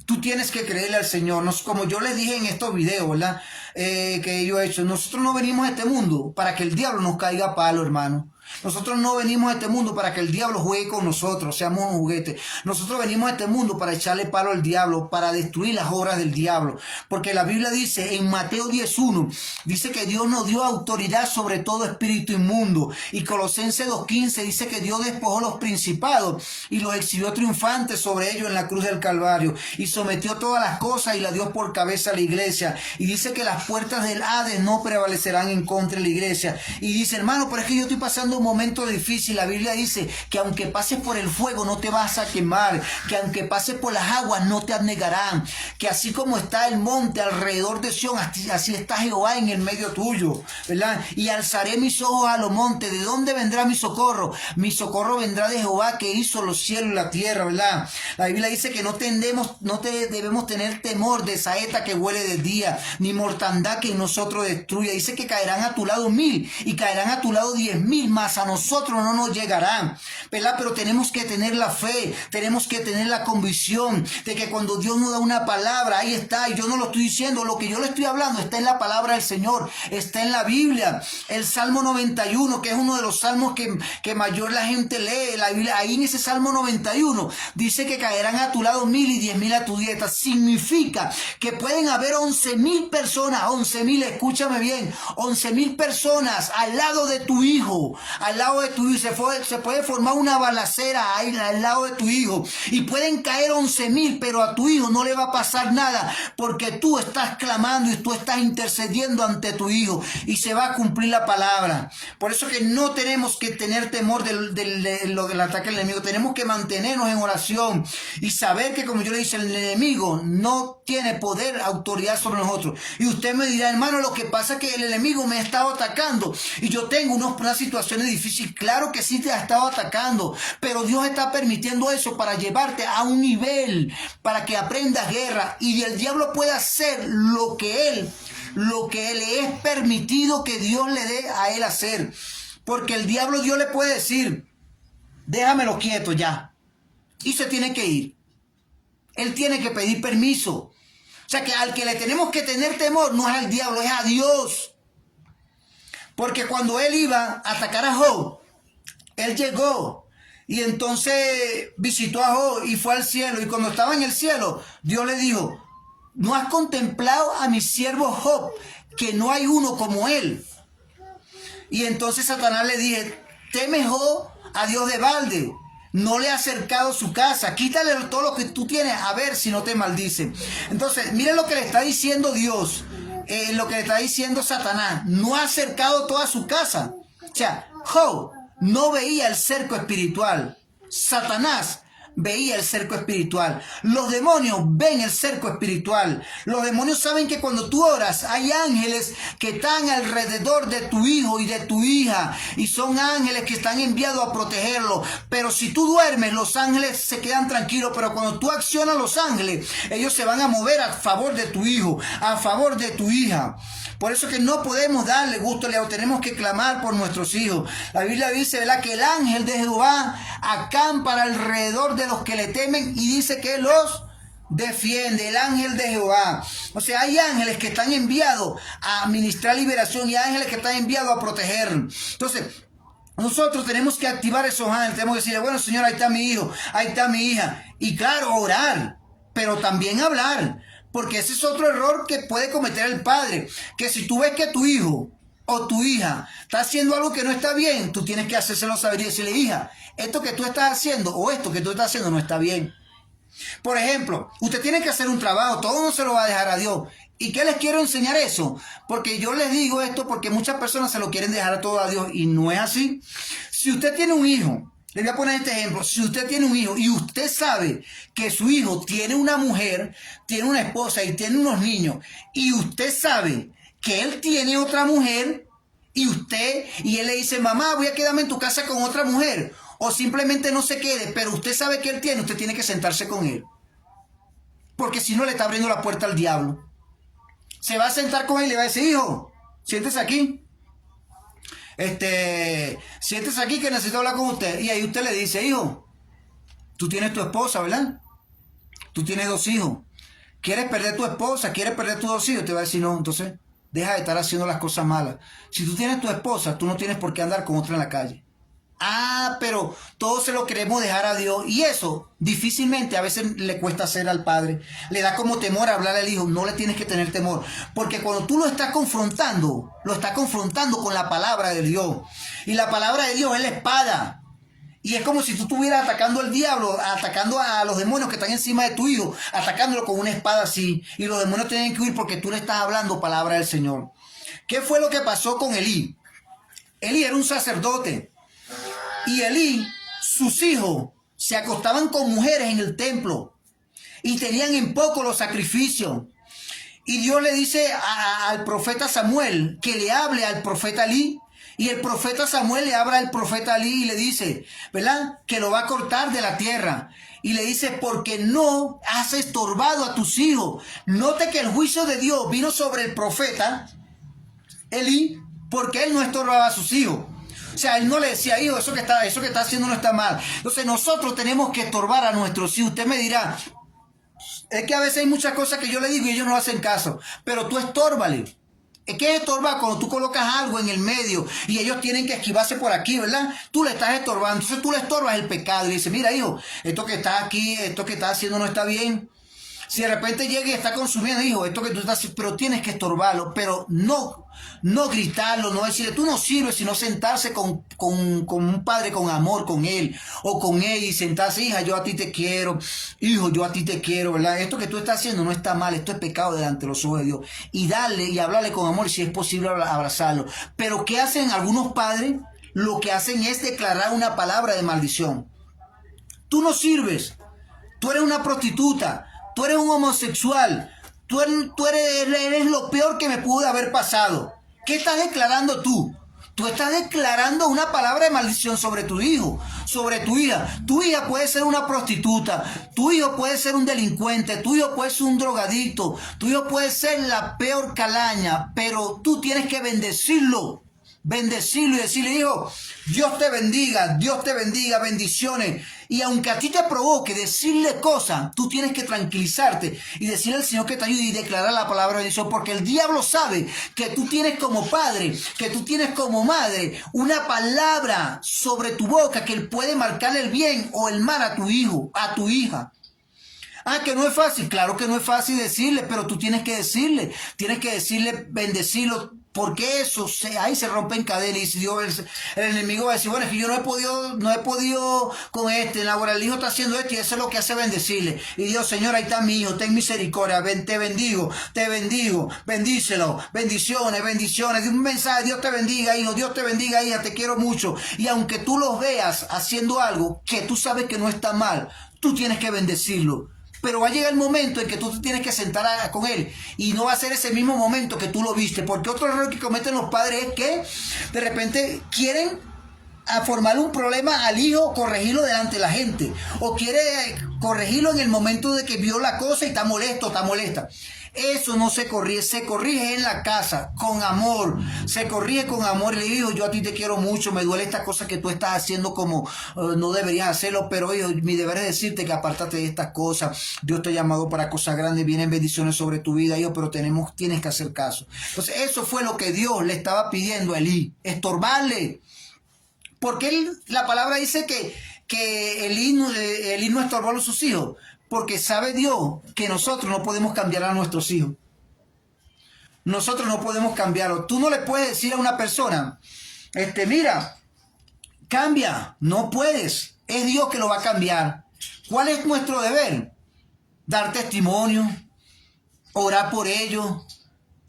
Speaker 1: Tú tienes que creerle al Señor. Como yo les dije en estos videos, ¿verdad? Que yo he hecho, nosotros no venimos a este mundo para que el diablo nos caiga a palo, hermano. Nosotros no venimos a este mundo para que el diablo juegue con nosotros, seamos un juguete. Nosotros venimos a este mundo para echarle palo al diablo, para destruir las obras del diablo. Porque la Biblia dice en Mateo 10:1, dice que Dios nos dio autoridad sobre todo espíritu inmundo. Y Colosenses 2:15 dice que Dios despojó los principados y los exhibió triunfantes sobre ellos en la cruz del Calvario. Y sometió todas las cosas y la dio por cabeza a la iglesia. Y dice que las puertas del Hades no prevalecerán en contra de la iglesia. Y dice, hermano, pero es que yo estoy pasando un momento difícil. La Biblia dice que aunque pases por el fuego no te vas a quemar, que aunque pases por las aguas no te anegarán, que así como está el monte alrededor de Sión, así está Jehová en el medio tuyo, ¿verdad? Y alzaré mis ojos a los montes. ¿De dónde vendrá mi socorro? Mi socorro vendrá de Jehová, que hizo los cielos y la tierra, ¿verdad? La Biblia dice que no debemos tener temor de saeta que huele de día, ni mortandad que en nosotros destruya. Dice que caerán a tu lado 1000 y caerán a tu lado 10,000, más a nosotros no nos llegarán, ¿verdad? Pero tenemos que tener la fe, tenemos que tener la convicción de que cuando Dios nos da una palabra, ahí está. Y yo no lo estoy diciendo, lo que yo le estoy hablando está en la palabra del Señor, está en la Biblia. El Salmo 91, que es uno de los salmos que mayor la gente lee, la Biblia, ahí en ese Salmo 91 dice que caerán a tu lado 1000 y 10,000 a tu diestra. Significa que pueden haber 11,000 personas, 11,000, escúchame bien, 11,000 personas al lado de tu hijo, al lado de tu hijo. Se puede formar una balacera ahí al lado de tu hijo y pueden caer 11,000, pero a tu hijo no le va a pasar nada porque tú estás clamando y tú estás intercediendo ante tu hijo y se va a cumplir la palabra. Por eso que no tenemos que tener temor del ataque del enemigo. Tenemos que mantenernos en oración y saber que, como yo le dije, el enemigo no tiene poder, autoridad sobre nosotros. Y usted me dirá, hermano, lo que pasa es que el enemigo me ha estado atacando y yo tengo unas situaciones difíciles. Claro que sí te ha estado atacando, pero Dios está permitiendo eso para llevarte a un nivel, para que aprendas guerra y el diablo pueda hacer lo que le es permitido que Dios le dé a él hacer. Porque el diablo, Dios le puede decir, déjamelo quieto ya. Y se tiene que ir. Él tiene que pedir permiso. O sea que al que le tenemos que tener temor no es al diablo, es a Dios. Porque cuando él iba a atacar a Job, él llegó y entonces visitó a Job y fue al cielo. Y cuando estaba en el cielo, Dios le dijo, ¿no has contemplado a mi siervo Job, que no hay uno como él? Y entonces Satanás le dije, teme Job a Dios de balde. No le ha acercado su casa. Quítale todo lo que tú tienes a ver si no te maldice. Entonces, miren lo que le está diciendo Dios. Lo que le está diciendo Satanás. No ha acercado toda su casa. O sea, Job no veía el cerco espiritual. Satanás veía el cerco espiritual. Los demonios ven el cerco espiritual. Los demonios saben que cuando tú oras hay ángeles que están alrededor de tu hijo y de tu hija y son ángeles que están enviados a protegerlo. Pero si tú duermes, los ángeles se quedan tranquilos, pero cuando tú accionas los ángeles, ellos se van a mover a favor de tu hijo, a favor de tu hija. Por eso que no podemos darle gusto, tenemos que clamar por nuestros hijos. La Biblia dice, ¿verdad?, que el ángel de Jehová acampa alrededor de los que le temen y dice que los defiende, el ángel de Jehová. O sea, hay ángeles que están enviados a ministrar liberación y ángeles que están enviados a proteger. Entonces, nosotros tenemos que activar esos ángeles, tenemos que decirle, bueno, Señor, ahí está mi hijo, ahí está mi hija. Y claro, orar, pero también hablar. Porque ese es otro error que puede cometer el padre. Que si tú ves que tu hijo o tu hija está haciendo algo que no está bien, tú tienes que hacérselo saber y decirle, hija, esto que tú estás haciendo o esto que tú estás haciendo no está bien. Por ejemplo, usted tiene que hacer un trabajo, todo no se lo va a dejar a Dios. ¿Y qué les quiero enseñar eso? Porque yo les digo esto porque muchas personas se lo quieren dejar todo a Dios y no es así. Si usted tiene un hijo, le voy a poner este ejemplo. Si usted tiene un hijo y usted sabe que su hijo tiene una mujer, tiene una esposa y tiene unos niños, y usted sabe que él tiene otra mujer, y él le dice, mamá, voy a quedarme en tu casa con otra mujer, o simplemente no se quede, pero usted sabe que él tiene, usted tiene que sentarse con él. Porque si no, le está abriendo la puerta al diablo. Se va a sentar con él y le va a decir, hijo, siéntese aquí. Siéntese aquí que necesito hablar con usted. Y ahí usted le dice, hijo, tú tienes tu esposa, ¿verdad? Tú tienes 2 hijos. ¿Quieres perder tu esposa? ¿Quieres perder tus 2 hijos? Te va a decir, no, entonces deja de estar haciendo las cosas malas. Si tú tienes tu esposa, tú no tienes por qué andar con otra en la calle. Ah, pero todos se lo queremos dejar a Dios. Y eso difícilmente a veces le cuesta hacer al padre. Le da como temor hablar al hijo. No le tienes que tener temor. Porque cuando tú lo estás confrontando con la palabra de Dios. Y la palabra de Dios es la espada. Y es como si tú estuvieras atacando al diablo, atacando a los demonios que están encima de tu hijo, atacándolo con una espada así. Y los demonios tienen que huir porque tú le estás hablando palabra del Señor. ¿Qué fue lo que pasó con Elí? Elí era un sacerdote. Y Elí, sus hijos, se acostaban con mujeres en el templo y tenían en poco los sacrificios. Y Dios le dice al profeta Samuel que le hable al profeta Elí. Y el profeta Samuel le habla al profeta Elí y le dice, ¿verdad?, que lo va a cortar de la tierra. Y le dice, porque no has estorbado a tus hijos. Note que el juicio de Dios vino sobre el profeta Elí porque él no estorbaba a sus hijos. O sea, él no le decía, hijo, eso que está haciendo no está mal. Entonces nosotros tenemos que estorbar a nuestros hijos. Usted me dirá, es que a veces hay muchas cosas que yo le digo y ellos no hacen caso. Pero tú estórbale. Es que estorba cuando tú colocas algo en el medio y ellos tienen que esquivarse por aquí, ¿verdad? Tú le estás estorbando. Entonces tú le estorbas el pecado y dices, mira, hijo, esto que está aquí, esto que estás haciendo no está bien. Si de repente llega y está consumiendo, hijo, esto que tú estás haciendo, pero tienes que estorbarlo, pero no gritarlo, no decirle, tú no sirves, sino sentarse con un padre con amor, con él o con ella y sentarse, hija, yo a ti te quiero, hijo, yo a ti te quiero, ¿verdad? Esto que tú estás haciendo no está mal, esto es pecado delante de los ojos de Dios. Y darle y hablarle con amor, si es posible abrazarlo. Pero ¿qué hacen algunos padres? Lo que hacen es declarar una palabra de maldición. Tú no sirves, tú eres una prostituta, tú eres un homosexual, tú eres lo peor que me pudo haber pasado. ¿Qué estás declarando tú? Tú estás declarando una palabra de maldición sobre tu hijo, sobre tu hija. Tu hija puede ser una prostituta, tu hijo puede ser un delincuente, tu hijo puede ser un drogadicto, tu hijo puede ser la peor calaña, pero tú tienes que bendecirlo. Bendecirlo y decirle, hijo, Dios te bendiga, bendiciones. Y aunque a ti te provoque decirle cosas, tú tienes que tranquilizarte y decirle al Señor que te ayude y declarar la palabra de bendición, porque el diablo sabe que tú tienes como padre, que tú tienes como madre, una palabra sobre tu boca que él puede marcarle el bien o el mal a tu hijo, a tu hija. Ah, que no es fácil. Claro que no es fácil decirle, pero tú tienes que decirle, bendecirlo, porque eso ahí se rompen cadenas. Y si Dios, el enemigo va a decir, bueno, es que yo no he podido con ahora el hijo está haciendo esto y eso es lo que hace bendecirle. Y Dios, Señor, ahí está mi hijo, ten misericordia, te bendigo, bendícelo, bendiciones, di un mensaje, Dios te bendiga, hijo, Dios te bendiga, hija, te quiero mucho. Y aunque tú los veas haciendo algo que tú sabes que no está mal, tú tienes que bendecirlo. Pero va a llegar el momento en que tú te tienes que sentar con él y no va a ser ese mismo momento que tú lo viste, porque otro error que cometen los padres es que de repente quieren formar un problema al hijo, corregirlo delante de la gente, o quiere corregirlo en el momento de que vio la cosa y está molesto, está molesta. Eso no se corrige en la casa, con amor, se corrige con amor. Y le digo, yo a ti te quiero mucho, me duele esta cosa que tú estás haciendo como no deberías hacerlo, pero hijo, mi deber es decirte que apártate de estas cosas. Dios te ha llamado para cosas grandes, vienen bendiciones sobre tu vida, hijo, pero tienes que hacer caso. Entonces eso fue lo que Dios le estaba pidiendo a Elí, estorbarle. Porque la palabra dice que Elí no estorbó a sus hijos. Porque sabe Dios que nosotros no podemos cambiar a nuestros hijos. Nosotros no podemos cambiarlo. Tú no le puedes decir a una persona, mira, cambia. No puedes. Es Dios que lo va a cambiar. ¿Cuál es nuestro deber? Dar testimonio, orar por ellos,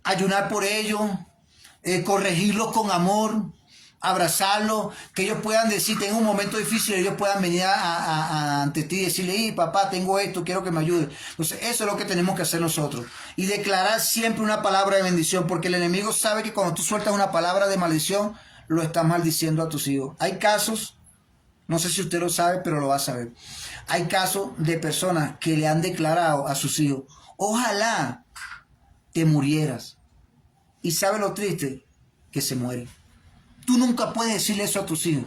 Speaker 1: ayunar por ellos, corregirlos con amor, abrazarlos, que ellos puedan decir, tengo un momento difícil, ellos puedan venir ante ti y decirle, papá, tengo esto, quiero que me ayude. Entonces eso es lo que tenemos que hacer nosotros, y declarar siempre una palabra de bendición, porque el enemigo sabe que cuando tú sueltas una palabra de maldición, lo estás maldiciendo a tus hijos. Hay casos, no sé si usted lo sabe, pero lo va a saber, hay casos de personas que le han declarado a sus hijos, ojalá te murieras, y sabe lo triste, que se mueren. Tú nunca puedes decirle eso a tus hijos,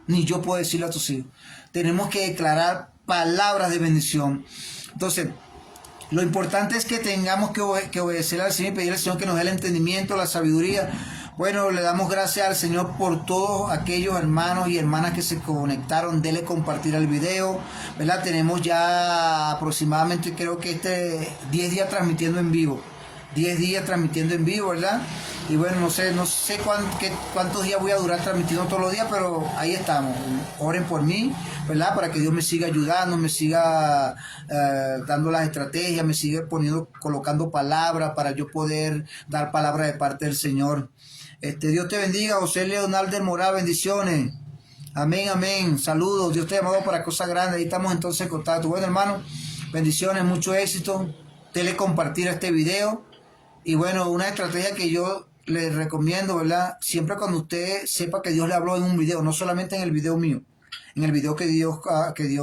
Speaker 1: ni yo puedo decirle a tus hijos. Tenemos que declarar palabras de bendición. Entonces, lo importante es que tengamos que obedecer al Señor y pedir al Señor que nos dé el entendimiento, la sabiduría. Bueno, le damos gracias al Señor por todos aquellos hermanos y hermanas que se conectaron. Dele compartir el video, ¿verdad? Tenemos ya aproximadamente, creo que 10 días transmitiendo en vivo. 10 días transmitiendo en vivo, ¿verdad? Y bueno, no sé cuántos días voy a durar transmitiendo todos los días, pero ahí estamos. Oren por mí, ¿verdad? Para que Dios me siga ayudando, me siga dando las estrategias, me siga colocando palabras para yo poder dar palabras de parte del Señor. Dios te bendiga, José Leonardo del Moral, bendiciones. Amén, amén. Saludos, Dios te ha llamado para cosas grandes. Ahí estamos entonces en contacto. Bueno, hermano, bendiciones, mucho éxito. Dele compartir este video. Y bueno, una estrategia que yo le recomiendo, ¿verdad? Siempre cuando usted sepa que Dios le habló en un video, no solamente en el video mío, en el video que Dios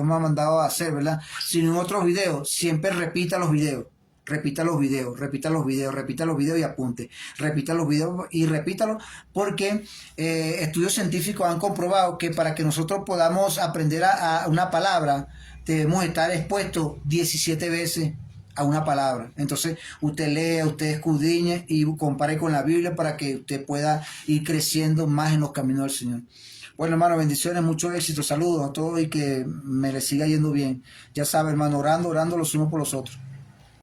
Speaker 1: me ha mandado a hacer, ¿verdad? Sino en otros videos, siempre repita los videos. Repita los videos y apunte. Repita los videos y repítalos, porque estudios científicos han comprobado que para que nosotros podamos aprender a una palabra, debemos estar expuestos 17 veces a una palabra. Entonces usted lea, usted escudriñe y compare con la Biblia para que usted pueda ir creciendo más en los caminos del Señor. Bueno, hermano, bendiciones, mucho éxito, saludos a todos y que me les siga yendo bien. Ya sabe, hermano, orando los unos por los otros.